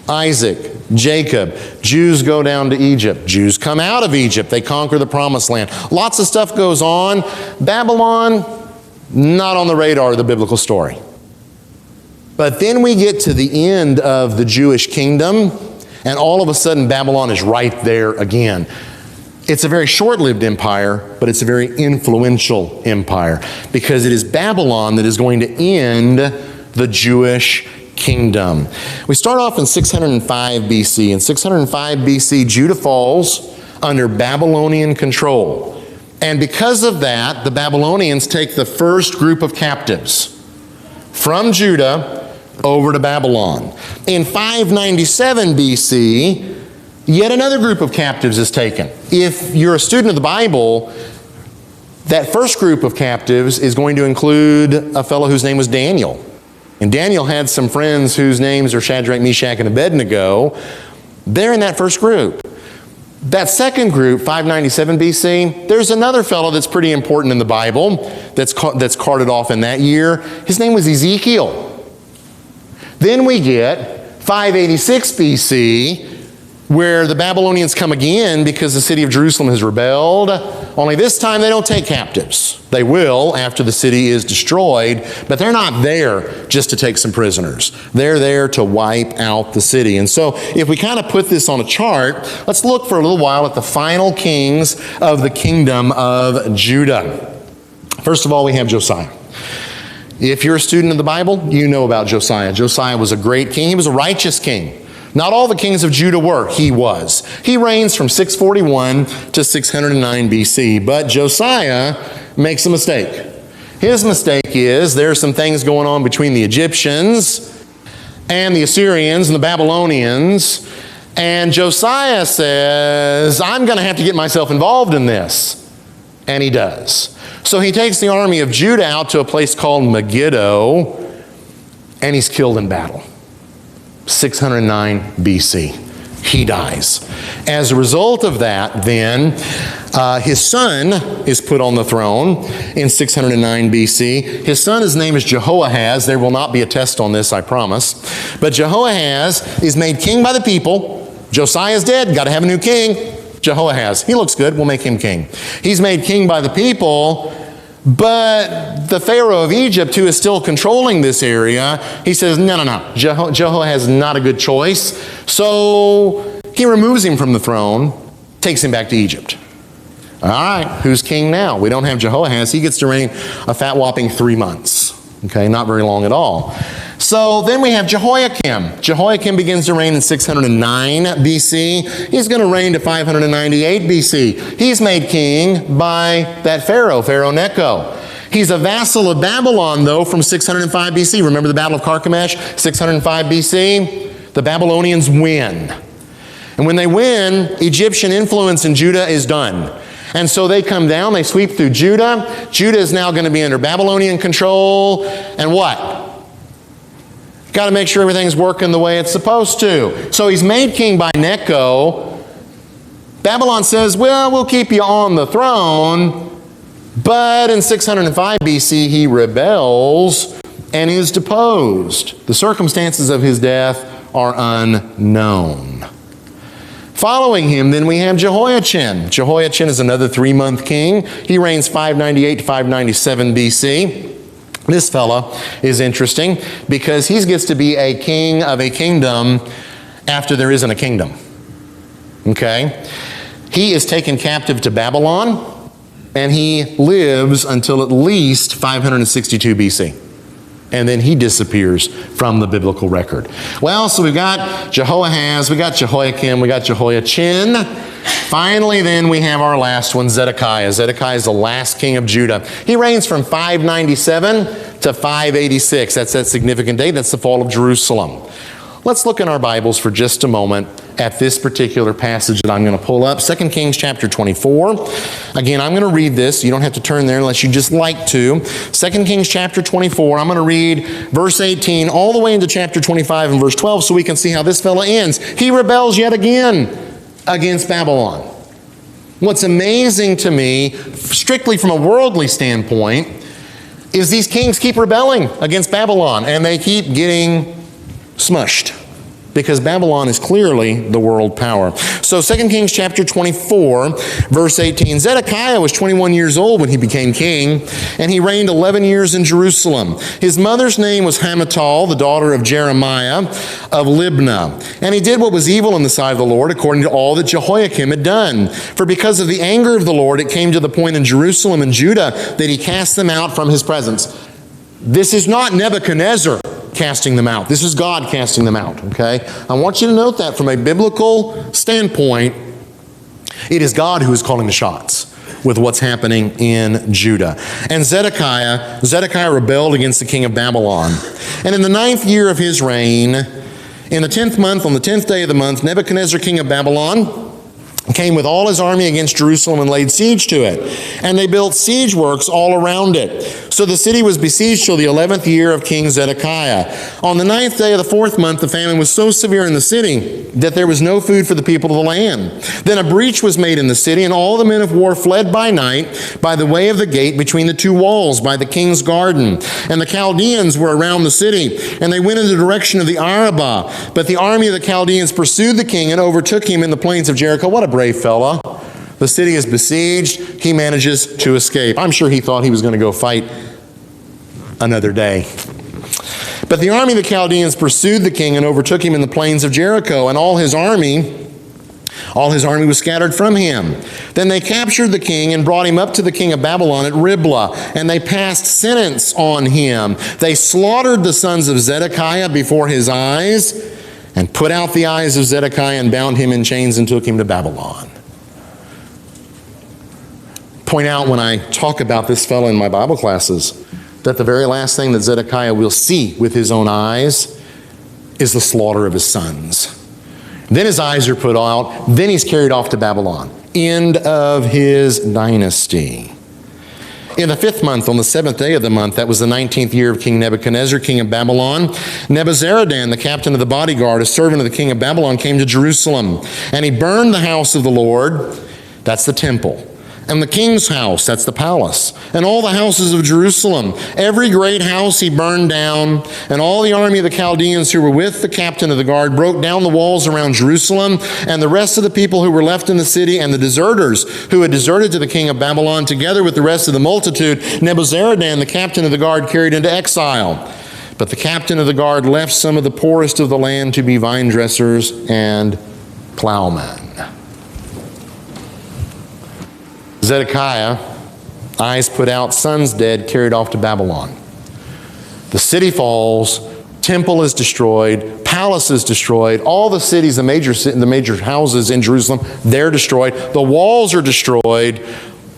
Isaac, Jacob. Jews go down to Egypt. Jews come out of Egypt. They conquer the promised land. Lots of stuff goes on. Babylon, not on the radar of the biblical story. But then we get to the end of the Jewish kingdom, and all of a sudden Babylon is right there again. It's a very short-lived empire, but it's a very influential empire, because it is Babylon that is going to end the Jewish kingdom. We start off in 605 BC. In 605 BC, Judah falls under Babylonian control. And because of that, the Babylonians take the first group of captives from Judah over to Babylon. In 597 BC, yet another group of captives is taken. If you're a student of the Bible, that first group of captives is going to include a fellow whose name was Daniel. And Daniel had some friends whose names are Shadrach, Meshach, and Abednego. They're in that first group. That second group, 597 BC, there's another fellow that's pretty important in the Bible that's carted off in that year. His name was Ezekiel. Then we get 586 BC, where the Babylonians come again because the city of Jerusalem has rebelled. Only this time they don't take captives. They will after the city is destroyed, but they're not there just to take some prisoners. They're there to wipe out the city. And so if we kind of put this on a chart, let's look for a little while at the final kings of the kingdom of Judah. First of all, we have Josiah. If you're a student of the Bible, you know about Josiah. Josiah was a great king. He was a righteous king. Not all the kings of Judah were. He was. He reigns from 641 to 609 BC. But Josiah makes a mistake. His mistake is there are some things going on between the Egyptians and the Assyrians and the Babylonians. And Josiah says, I'm going to have to get myself involved in this. And he does. So he takes the army of Judah out to a place called Megiddo, and he's killed in battle. 609 BC. He dies. As a result of that, then, his son is put on the throne in 609 BC. His son, his name is Jehoahaz. There will not be a test on this, I promise. But Jehoahaz is made king by the people. Josiah's dead. Got to have a new king. Jehoahaz. He looks good. We'll make him king. He's made king by the people. But the Pharaoh of Egypt, who is still controlling this area, he says, no. Jehoahaz is not a good choice. So he removes him from the throne, takes him back to Egypt. All right, who's king now? We don't have Jehoahaz. He gets to reign a fat whopping 3 months. Okay, not very long at all. So then we have Jehoiakim. Jehoiakim begins to reign in 609 BC. He's going to reign to 598 BC. He's made king by that Pharaoh Necho. He's a vassal of Babylon, though, from 605 BC. Remember the Battle of Carchemish, 605 BC? The Babylonians win. And when they win, Egyptian influence in Judah is done. And so they come down, they sweep through Judah. Judah is now going to be under Babylonian control. And what? Got to make sure everything's working the way it's supposed to. So he's made king by Necho. Babylon says, well, we'll keep you on the throne. But in 605 BC, he rebels and is deposed. The circumstances of his death are unknown. Following him, then we have Jehoiachin. Jehoiachin is another 3-month king. He reigns 598 to 597 BC. This fella is interesting because he gets to be a king of a kingdom after there isn't a kingdom. Okay? He is taken captive to Babylon, and he lives until at least 562 BC. And then he disappears from the biblical record. Well, so we've got Jehoahaz, we got Jehoiakim, we got Jehoiachin. Finally, then, we have our last one, Zedekiah. Zedekiah is the last king of Judah. He reigns from 597 to 586. That's that significant date. That's the fall of Jerusalem. Let's look in our Bibles for just a moment at this particular passage that I'm going to pull up. 2 Kings chapter 24. Again, I'm going to read this. You don't have to turn there unless you just like to. 2 Kings chapter 24. I'm going to read verse 18 all the way into chapter 25 and verse 12 so we can see how this fella ends. He rebels yet again against Babylon. What's amazing to me, strictly from a worldly standpoint, is these kings keep rebelling against Babylon and they keep getting smushed because Babylon is clearly the world power. So 2 Kings chapter 24, verse 18. Zedekiah was 21 years old when he became king, and he reigned 11 years in Jerusalem. His mother's name was Hamutal, the daughter of Jeremiah of Libnah. And he did what was evil in the sight of the Lord, according to all that Jehoiakim had done. For because of the anger of the Lord, it came to the point in Jerusalem and Judah that he cast them out from his presence. This is not Nebuchadnezzar casting them out. This is God casting them out, okay? I want you to note that from a biblical standpoint, it is God who is calling the shots with what's happening in Judah. And Zedekiah rebelled against the king of Babylon. And in the 9th year of his reign, in the 10th month, on the 10th day of the month, Nebuchadnezzar, king of Babylon, came with all his army against Jerusalem and laid siege to it. And they built siege works all around it. So the city was besieged till the 11th year of King Zedekiah. On the 9th day of the 4th month, the famine was so severe in the city that there was no food for the people of the land. Then a breach was made in the city, and all the men of war fled by night by the way of the gate between the two walls, by the king's garden. And the Chaldeans were around the city, and they went in the direction of the Arabah. But the army of the Chaldeans pursued the king and overtook him in the plains of Jericho. What a brave fella. The city is besieged. He manages to escape. I'm sure he thought he was going to go fight another day. But the army of the Chaldeans pursued the king and overtook him in the plains of Jericho, and all his army was scattered from him. Then they captured the king and brought him up to the king of Babylon at Riblah, and they passed sentence on him. They slaughtered the sons of Zedekiah before his eyes, and put out the eyes of Zedekiah and bound him in chains and took him to Babylon. Point out when I talk about this fellow in my Bible classes that the very last thing that Zedekiah will see with his own eyes is the slaughter of his sons. Then his eyes are put out. Then he's carried off to Babylon. End of his dynasty. In the 5th month, on the 7th day of the month, that was the 19th year of King Nebuchadnezzar, king of Babylon, Nebuzaradan, the captain of the bodyguard, a servant of the king of Babylon, came to Jerusalem. And he burned the house of the Lord, that's the temple, and the king's house, that's the palace, and all the houses of Jerusalem. Every great house he burned down, and all the army of the Chaldeans who were with the captain of the guard broke down the walls around Jerusalem, and the rest of the people who were left in the city, and the deserters who had deserted to the king of Babylon, together with the rest of the multitude, Nebuzaradan, the captain of the guard, carried into exile. But the captain of the guard left some of the poorest of the land to be vine dressers and plowmen. Zedekiah, eyes put out, sons dead, carried off to Babylon. The city falls, temple is destroyed, palace is destroyed, all the cities, the major houses in Jerusalem, they're destroyed. The walls are destroyed,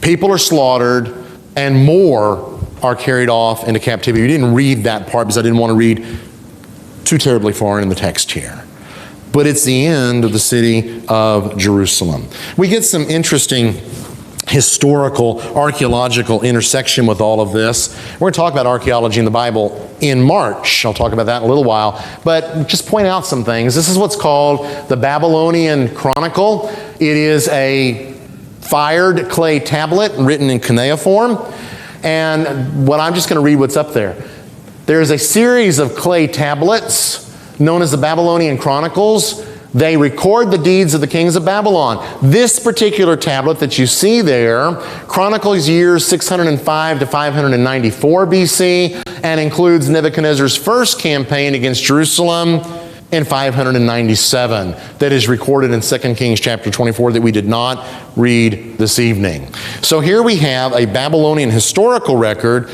people are slaughtered, and more are carried off into captivity. We didn't read that part because I didn't want to read too terribly far in the text here. But it's the end of the city of Jerusalem. We get some interesting historical, archaeological intersection with all of this. We're going to talk about archaeology in the Bible in March. I'll talk about that in a little while. But just point out some things. This is what's called the Babylonian Chronicle. It is a fired clay tablet written in cuneiform. And I'm just going to read what's up there. There's a series of clay tablets known as the Babylonian Chronicles. They record the deeds of the kings of Babylon. This particular tablet that you see there chronicles years 605 to 594 BC and includes Nebuchadnezzar's first campaign against Jerusalem in 597 that is recorded in 2 Kings chapter 24 that we did not read this evening. So here we have a Babylonian historical record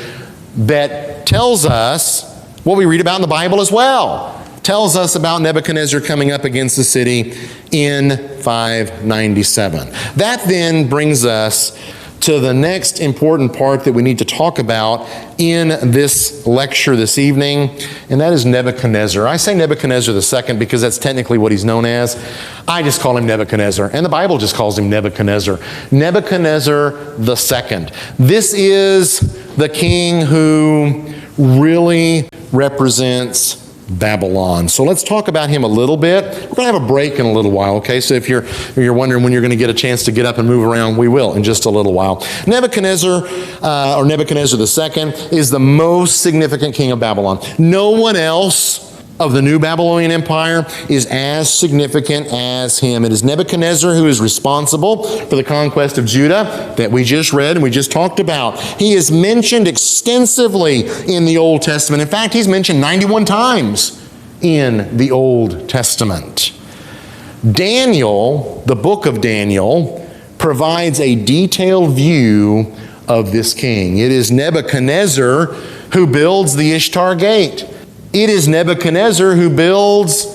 that tells us what we read about in the Bible as well. Tells us about Nebuchadnezzar coming up against the city in 597. That then brings us to the next important part that we need to talk about in this lecture this evening, and that is Nebuchadnezzar. I say Nebuchadnezzar II because that's technically what he's known as. I just call him Nebuchadnezzar, and the Bible just calls him Nebuchadnezzar. Nebuchadnezzar II. This is the king who really represents Babylon. So let's talk about him a little bit. We're going to have a break in a little while, okay? So if you're wondering when you're going to get a chance to get up and move around, we will in just a little while. Nebuchadnezzar, or Nebuchadnezzar II, is the most significant king of Babylon. No one else of the new Babylonian Empire is as significant as him. It is Nebuchadnezzar who is responsible for the conquest of Judah that we just read and we just talked about. He is mentioned extensively in the Old Testament. In fact, he's mentioned 91 times in the Old Testament. Daniel, the book of Daniel, provides a detailed view of this king. It is Nebuchadnezzar who builds the Ishtar Gate. It is Nebuchadnezzar who builds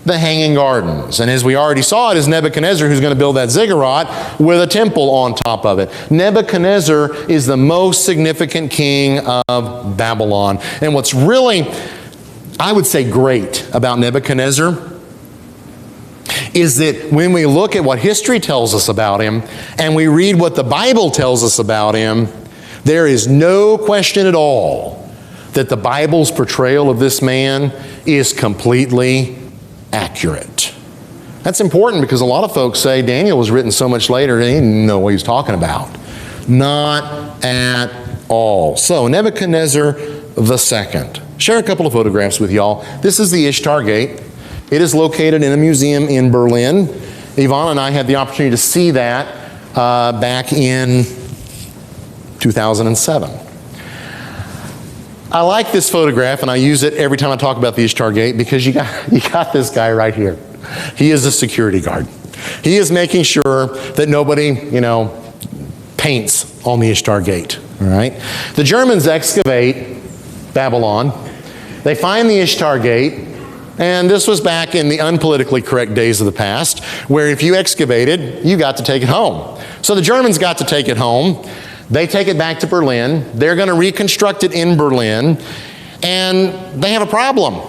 the Hanging Gardens. And as we already saw, it is Nebuchadnezzar who's going to build that ziggurat with a temple on top of it. Nebuchadnezzar is the most significant king of Babylon. And what's really, I would say, great about Nebuchadnezzar is that when we look at what history tells us about him and we read what the Bible tells us about him, there is no question at all that the Bible's portrayal of this man is completely accurate. That's important because a lot of folks say Daniel was written so much later they didn't know what he was talking about. Not at all. So Nebuchadnezzar II. Share a couple of photographs with y'all. This is the Ishtar Gate. It is located in a museum in Berlin. Yvonne and I had the opportunity to see that back in 2007. I like this photograph, and I use it every time I talk about the Ishtar Gate because you got this guy right here. He is a security guard. He is making sure that nobody, paints on the Ishtar Gate. All right? The Germans excavate Babylon. They find the Ishtar Gate. And this was back in the unpolitically correct days of the past, where if you excavated, you got to take it home. So the Germans got to take it home. They take it back to Berlin. They're going to reconstruct it in Berlin. And they have a problem.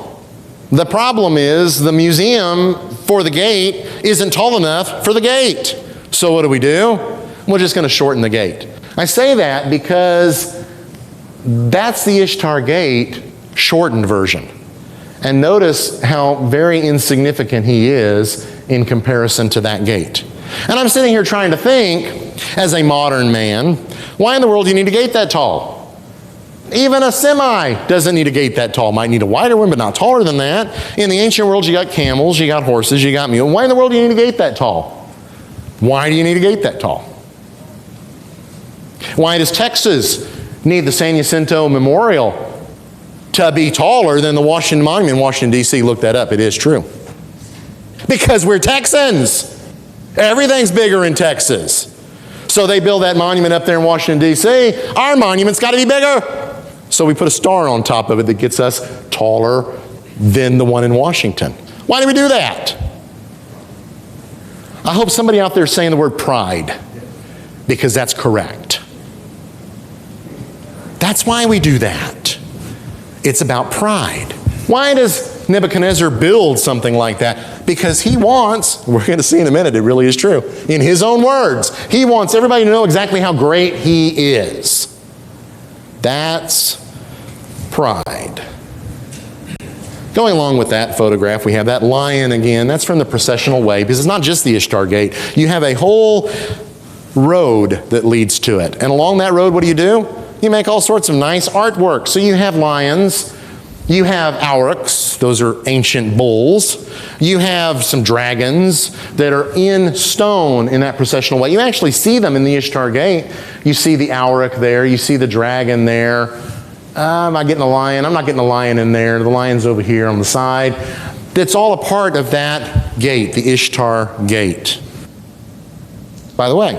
The problem is the museum for the gate isn't tall enough for the gate. So what do? We're just going to shorten the gate. I say that because that's the Ishtar Gate shortened version. And notice how very insignificant he is in comparison to that gate. And I'm sitting here trying to think, as a modern man, why in the world do you need a gate that tall? Even a semi doesn't need a gate that tall. Might need a wider one, but not taller than that. In the ancient world, you got camels, you got horses, you got mules. Why in the world do you need a gate that tall? Why do you need a gate that tall? Why does Texas need the San Jacinto Memorial to be taller than the Washington Monument in Washington, D.C.? Look that up. It is true. Because we're Texans. Everything's bigger in Texas. So they build that monument up there in Washington, D.C. Our monument's got to be bigger. So we put a star on top of it that gets us taller than the one in Washington. Why do we do that? I hope somebody out there is saying the word pride, because that's correct. That's why we do that. It's about pride. Why does Nebuchadnezzar build something like that? Because he wants, we're going to see in a minute, it really is true, in his own words, he wants everybody to know exactly how great he is. That's pride. Going along with that photograph, we have that lion again. That's from the processional way, because it's not just the Ishtar Gate. You have a whole road that leads to it. And along that road, what do? You make all sorts of nice artwork. So you have lions, you have aurochs, those are ancient bulls. You have some dragons that are in stone in that processional way. You actually see them in the Ishtar Gate. You see the auroch there, you see the dragon there. Am I getting a lion? I'm not getting a lion in there. The lion's over here on the side. It's all a part of that gate, the Ishtar Gate. By the way,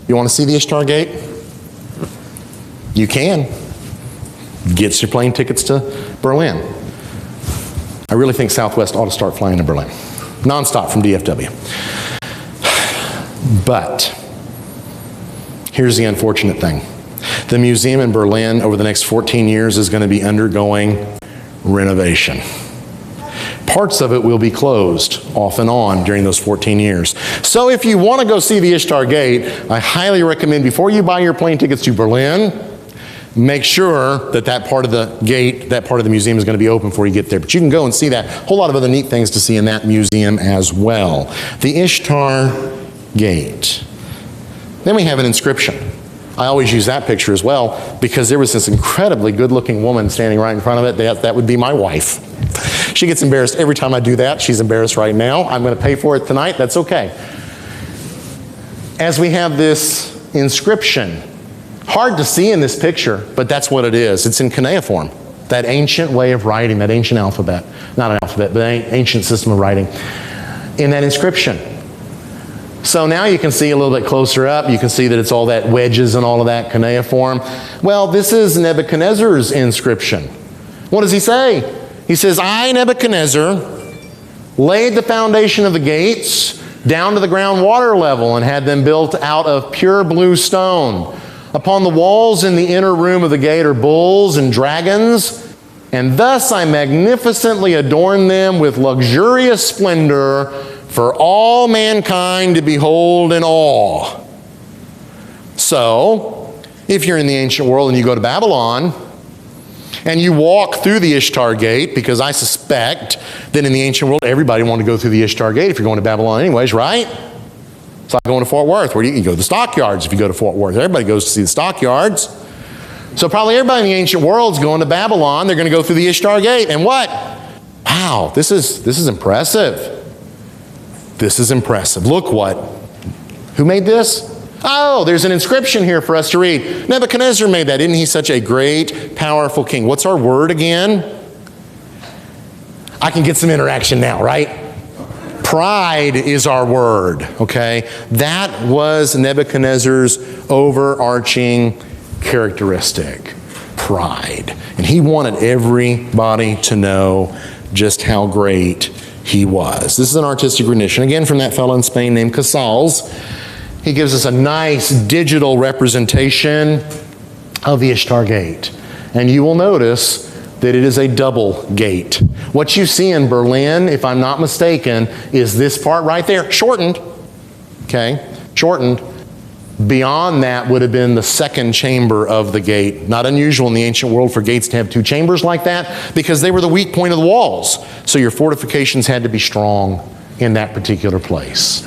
you want to see the Ishtar Gate? You can. Get your plane tickets to Berlin. I really think Southwest ought to start flying to Berlin. Nonstop from DFW. But here's the unfortunate thing. The museum in Berlin over the next 14 years is going to be undergoing renovation. Parts of it will be closed off and on during those 14 years. So if you want to go see the Ishtar Gate, I highly recommend before you buy your plane tickets to Berlin, make sure that that part of the gate, that part of the museum is going to be open before you get there. But you can go and see that. A whole lot of other neat things to see in that museum as well. The Ishtar Gate. Then we have an inscription. I always use that picture as well because there was this incredibly good-looking woman standing right in front of it. That would be my wife. She gets embarrassed every time I do that. She's embarrassed right now. I'm going to pay for it tonight. That's okay. As we have this inscription, hard to see in this picture, but that's what it is. It's in cuneiform, that ancient way of writing, that ancient alphabet. Not an alphabet, but an ancient system of writing. In that inscription. So now you can see a little bit closer up. You can see that it's all that wedges and all of that cuneiform. Well, this is Nebuchadnezzar's inscription. What does he say? He says, I, Nebuchadnezzar, laid the foundation of the gates down to the ground water level and had them built out of pure blue stone. Upon the walls in the inner room of the gate are bulls and dragons, and thus I magnificently adorned them with luxurious splendor for all mankind to behold in awe. So, if you're in the ancient world and you go to Babylon, and you walk through the Ishtar Gate, because I suspect that in the ancient world, everybody wanted to go through the Ishtar Gate if you're going to Babylon anyways, right? It's like going to Fort Worth, where you can go to the stockyards if you go to Fort Worth. Everybody goes to see the stockyards. So probably everybody in the ancient world is going to Babylon. They're going to go through the Ishtar Gate. And what? Wow, this is impressive. This is impressive. Look what. Who made this? Oh, there's an inscription here for us to read. Nebuchadnezzar made that. Isn't he such a great, powerful king? What's our word again? I can get some interaction now, right? Pride is our word, okay? That was Nebuchadnezzar's overarching characteristic. Pride. And he wanted everybody to know just how great he was. This is an artistic rendition, again, from that fellow in Spain named Casals. He gives us a nice digital representation of the Ishtar Gate. And you will notice that it is a double gate. What you see in Berlin, if I'm not mistaken, is this part right there, shortened. Okay, shortened. Beyond that would have been the second chamber of the gate. Not unusual in the ancient world for gates to have two chambers like that, because they were the weak point of the walls. So your fortifications had to be strong in that particular place.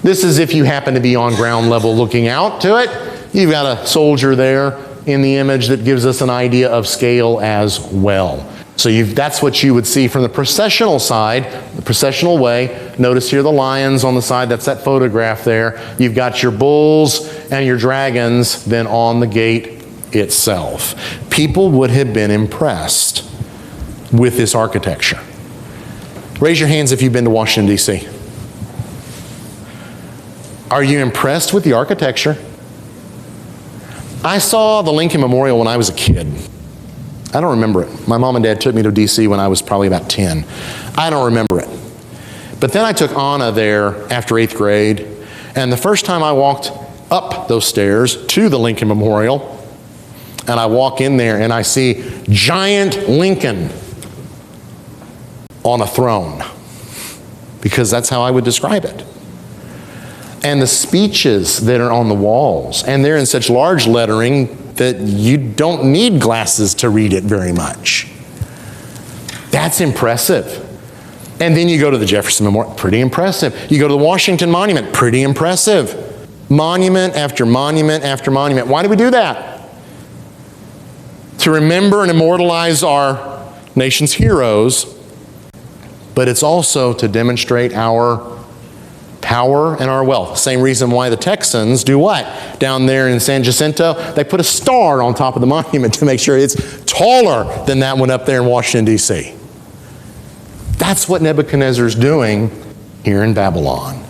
This is if you happen to be on ground level looking out to it. You've got a soldier there in the image that gives us an idea of scale as well. So that's what you would see from the processional side, the processional way. Notice here the lions on the side, that's that photograph there. You've got your bulls and your dragons then on the gate itself. People would have been impressed with this architecture. Raise your hands if you've been to Washington, D.C. Are you impressed with the architecture? I saw the Lincoln Memorial when I was a kid. I don't remember it. My mom and dad took me to D.C. when I was probably about 10. I don't remember it. But then I took Anna there after 8th grade, and the first time I walked up those stairs to the Lincoln Memorial, and I walk in there and I see giant Lincoln on a throne, because that's how I would describe it. And the speeches that are on the walls, and they're in such large lettering that you don't need glasses to read it very much. That's impressive. And then you go to the Jefferson Memorial, pretty impressive. You go to the Washington Monument, pretty impressive. Monument after monument after monument. Why do we do that? To remember and immortalize our nation's heroes, but it's also to demonstrate our power and our wealth. Same reason why the Texans do what? Down there in San Jacinto, they put a star on top of the monument to make sure it's taller than that one up there in Washington, D.C. That's what Nebuchadnezzar's doing here in Babylon.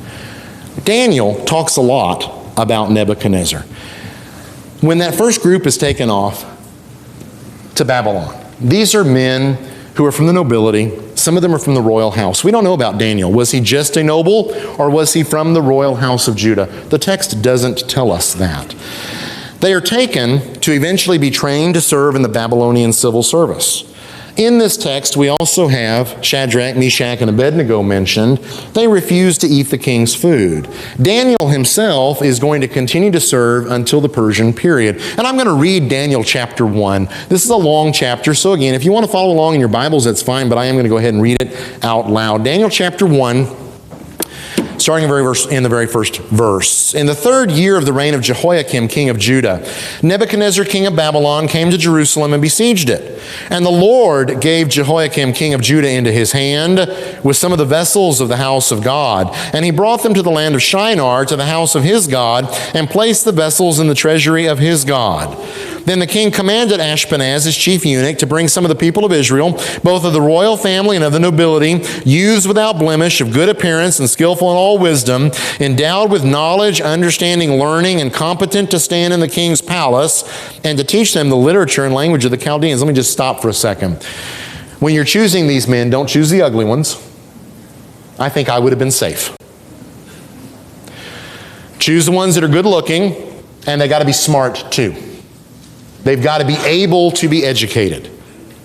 Daniel talks a lot about Nebuchadnezzar. When that first group is taken off to Babylon, these are men who are from the nobility. Some of them are from the royal house. We don't know about Daniel. Was he just a noble, or was he from the royal house of Judah? The text doesn't tell us that. They are taken to eventually be trained to serve in the Babylonian civil service. In this text, we also have Shadrach, Meshach, and Abednego mentioned. They refuse to eat the king's food. Daniel himself is going to continue to serve until the Persian period. And I'm going to read Daniel chapter 1. This is a long chapter, so again, if you want to follow along in your Bibles, that's fine, but I am going to go ahead and read it out loud. Daniel chapter 1. Starting in the very first verse. In the 3rd year of the reign of Jehoiakim, king of Judah, Nebuchadnezzar, king of Babylon, came to Jerusalem and besieged it. And the Lord gave Jehoiakim, king of Judah, into his hand with some of the vessels of the house of God. And he brought them to the land of Shinar, to the house of his God, and placed the vessels in the treasury of his God. Then the king commanded Ashpenaz, his chief eunuch, to bring some of the people of Israel, both of the royal family and of the nobility, youths without blemish, of good appearance and skillful in all wisdom, endowed with knowledge, understanding, learning, and competent to stand in the king's palace, and to teach them the literature and language of the Chaldeans. Let me just stop for a second. When you're choosing these men, don't choose the ugly ones. I think I would have been safe. Choose the ones that are good looking, and they got to be smart too. They've got to be able to be educated.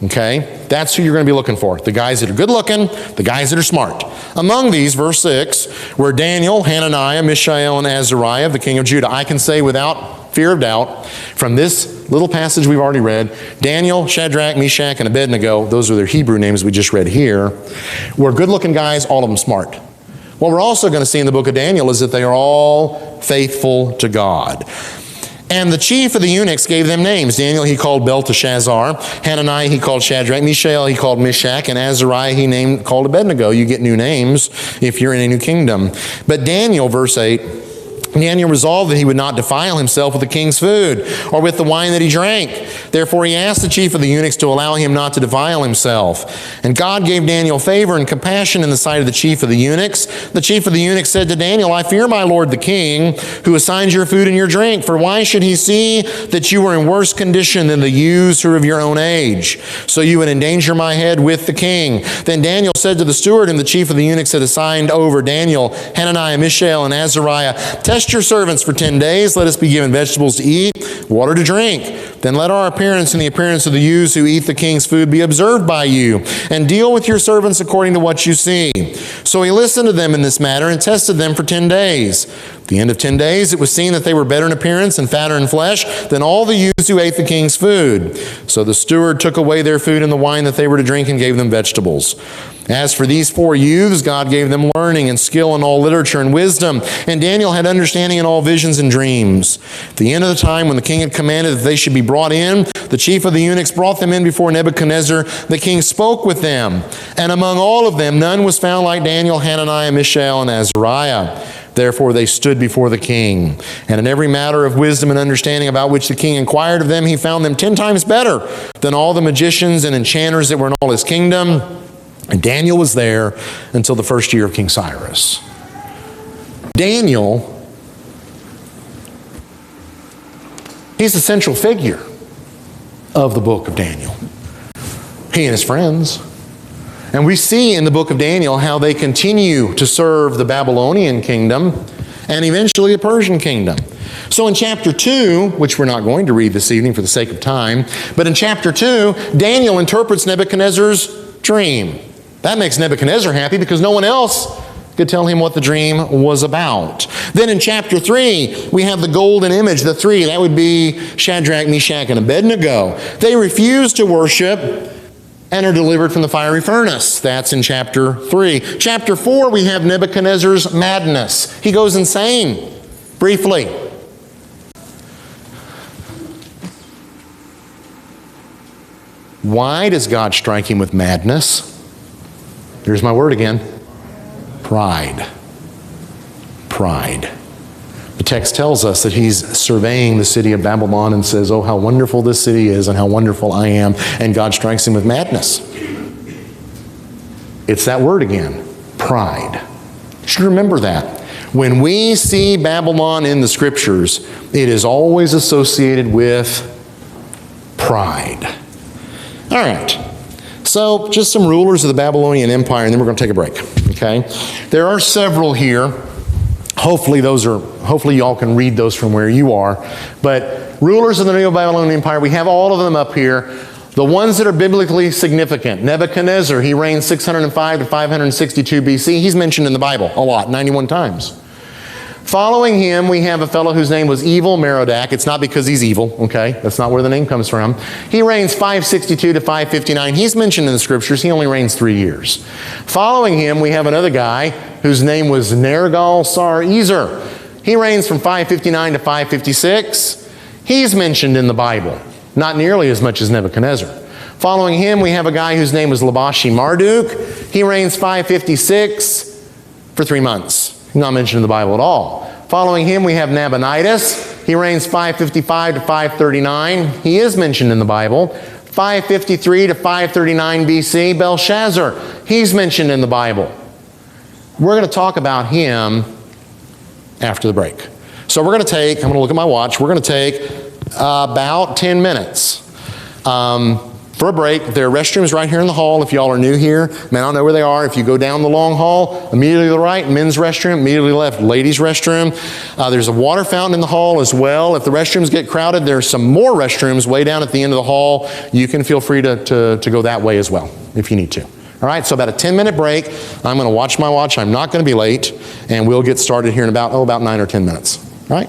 Okay? That's who you're going to be looking for. The guys that are good looking, the guys that are smart. Among these, verse 6, were Daniel, Hananiah, Mishael, and Azariah, the king of Judah. I can say without fear of doubt, from this little passage we've already read, Daniel, Shadrach, Meshach, and Abednego, those are their Hebrew names we just read here, were good-looking guys, all of them smart. What we're also going to see in the book of Daniel is that they are all faithful to God. And the chief of the eunuchs gave them names. Daniel he called Belteshazzar. Hananiah he called Shadrach. Mishael he called Meshach. And Azariah he called Abednego. You get new names if you're in a new kingdom. But Daniel, verse 8, Daniel resolved that he would not defile himself with the king's food or with the wine that he drank. Therefore he asked the chief of the eunuchs to allow him not to defile himself. And God gave Daniel favor and compassion in the sight of the chief of the eunuchs. The chief of the eunuchs said to Daniel, I fear my lord the king, who assigns your food and your drink. For why should he see that you are in worse condition than the youths who are of your own age? So you would endanger my head with the king. Then Daniel said to the steward, and the chief of the eunuchs had assigned over Daniel, Hananiah, Mishael, and Azariah, test your servants for 10 days. Let us be given vegetables to eat, water to drink. Then let our appearance and the appearance of the youths who eat the king's food be observed by you, and deal with your servants according to what you see. So he listened to them in this matter and tested them for 10 days. At the end of 10 days, it was seen that they were better in appearance and fatter in flesh than all the youths who ate the king's food. So the steward took away their food and the wine that they were to drink and gave them vegetables. As for these 4 youths, God gave them learning and skill in all literature and wisdom, and Daniel had understanding in all visions and dreams. At the end of the time, when the king had commanded that they should be brought in, the chief of the eunuchs brought them in before Nebuchadnezzar. The king spoke with them, and among all of them none was found like Daniel, Hananiah, Mishael, and Azariah. Therefore they stood before the king. And in every matter of wisdom and understanding about which the king inquired of them, he found them 10 times better than all the magicians and enchanters that were in all his kingdom. And Daniel was there until the first year of King Cyrus. Daniel, he's the central figure of the book of Daniel. He and his friends. And we see in the book of Daniel how they continue to serve the Babylonian kingdom and eventually the Persian kingdom. So in chapter 2, which we're not going to read this evening for the sake of time, but in chapter 2, Daniel interprets Nebuchadnezzar's dream. That makes Nebuchadnezzar happy because no one else could tell him what the dream was about. Then in chapter 3, we have the golden image, the 3. That would be Shadrach, Meshach, and Abednego. They refuse to worship and are delivered from the fiery furnace. That's in chapter 3. Chapter 4, we have Nebuchadnezzar's madness. He goes insane, briefly. Why does God strike him with madness? Here's my word again. Pride. Pride. The text tells us that he's surveying the city of Babylon and says, oh, how wonderful this city is and how wonderful I am. And God strikes him with madness. It's that word again. Pride. You should remember that. When we see Babylon in the scriptures, it is always associated with pride. All right. So, just some rulers of the Babylonian Empire, and then we're going to take a break, okay? There are several here. Hopefully you all can read those from where you are. But rulers of the Neo-Babylonian Empire, we have all of them up here. The ones that are biblically significant. Nebuchadnezzar, he reigned 605 to 562 BC. He's mentioned in the Bible a lot, 91 times. Following him, we have a fellow whose name was Evil Merodach. It's not because he's evil, okay? That's not where the name comes from. He reigns 562 to 559. He's mentioned in the scriptures. He only reigns 3 years. Following him, we have another guy whose name was Nergal-Sar-Ezer. He reigns from 559 to 556. He's mentioned in the Bible, not nearly as much as Nebuchadnezzar. Following him, we have a guy whose name was Labashi-Marduk. He reigns 556 for 3 months. Not mentioned in the Bible at all. Following him, we have Nabonidus. He reigns 555 to 539. He is mentioned in the Bible. 553 to 539 BC, Belshazzar. He's mentioned in the Bible. We're going to talk about him after the break. So I'm going to look at my watch. We're going to take about 10 minutes. for a break. There are restrooms right here in the hall if y'all are new here. Man, I don't know where they are. If you go down the long hall, immediately to the right, men's restroom, immediately left, ladies' restroom. There's a water fountain in the hall as well. If the restrooms get crowded, there's some more restrooms way down at the end of the hall. You can feel free to go that way as well if you need to. All right, so about a 10-minute break. I'm going to watch my watch. I'm not going to be late, and we'll get started here in about 9 or 10 minutes. All right?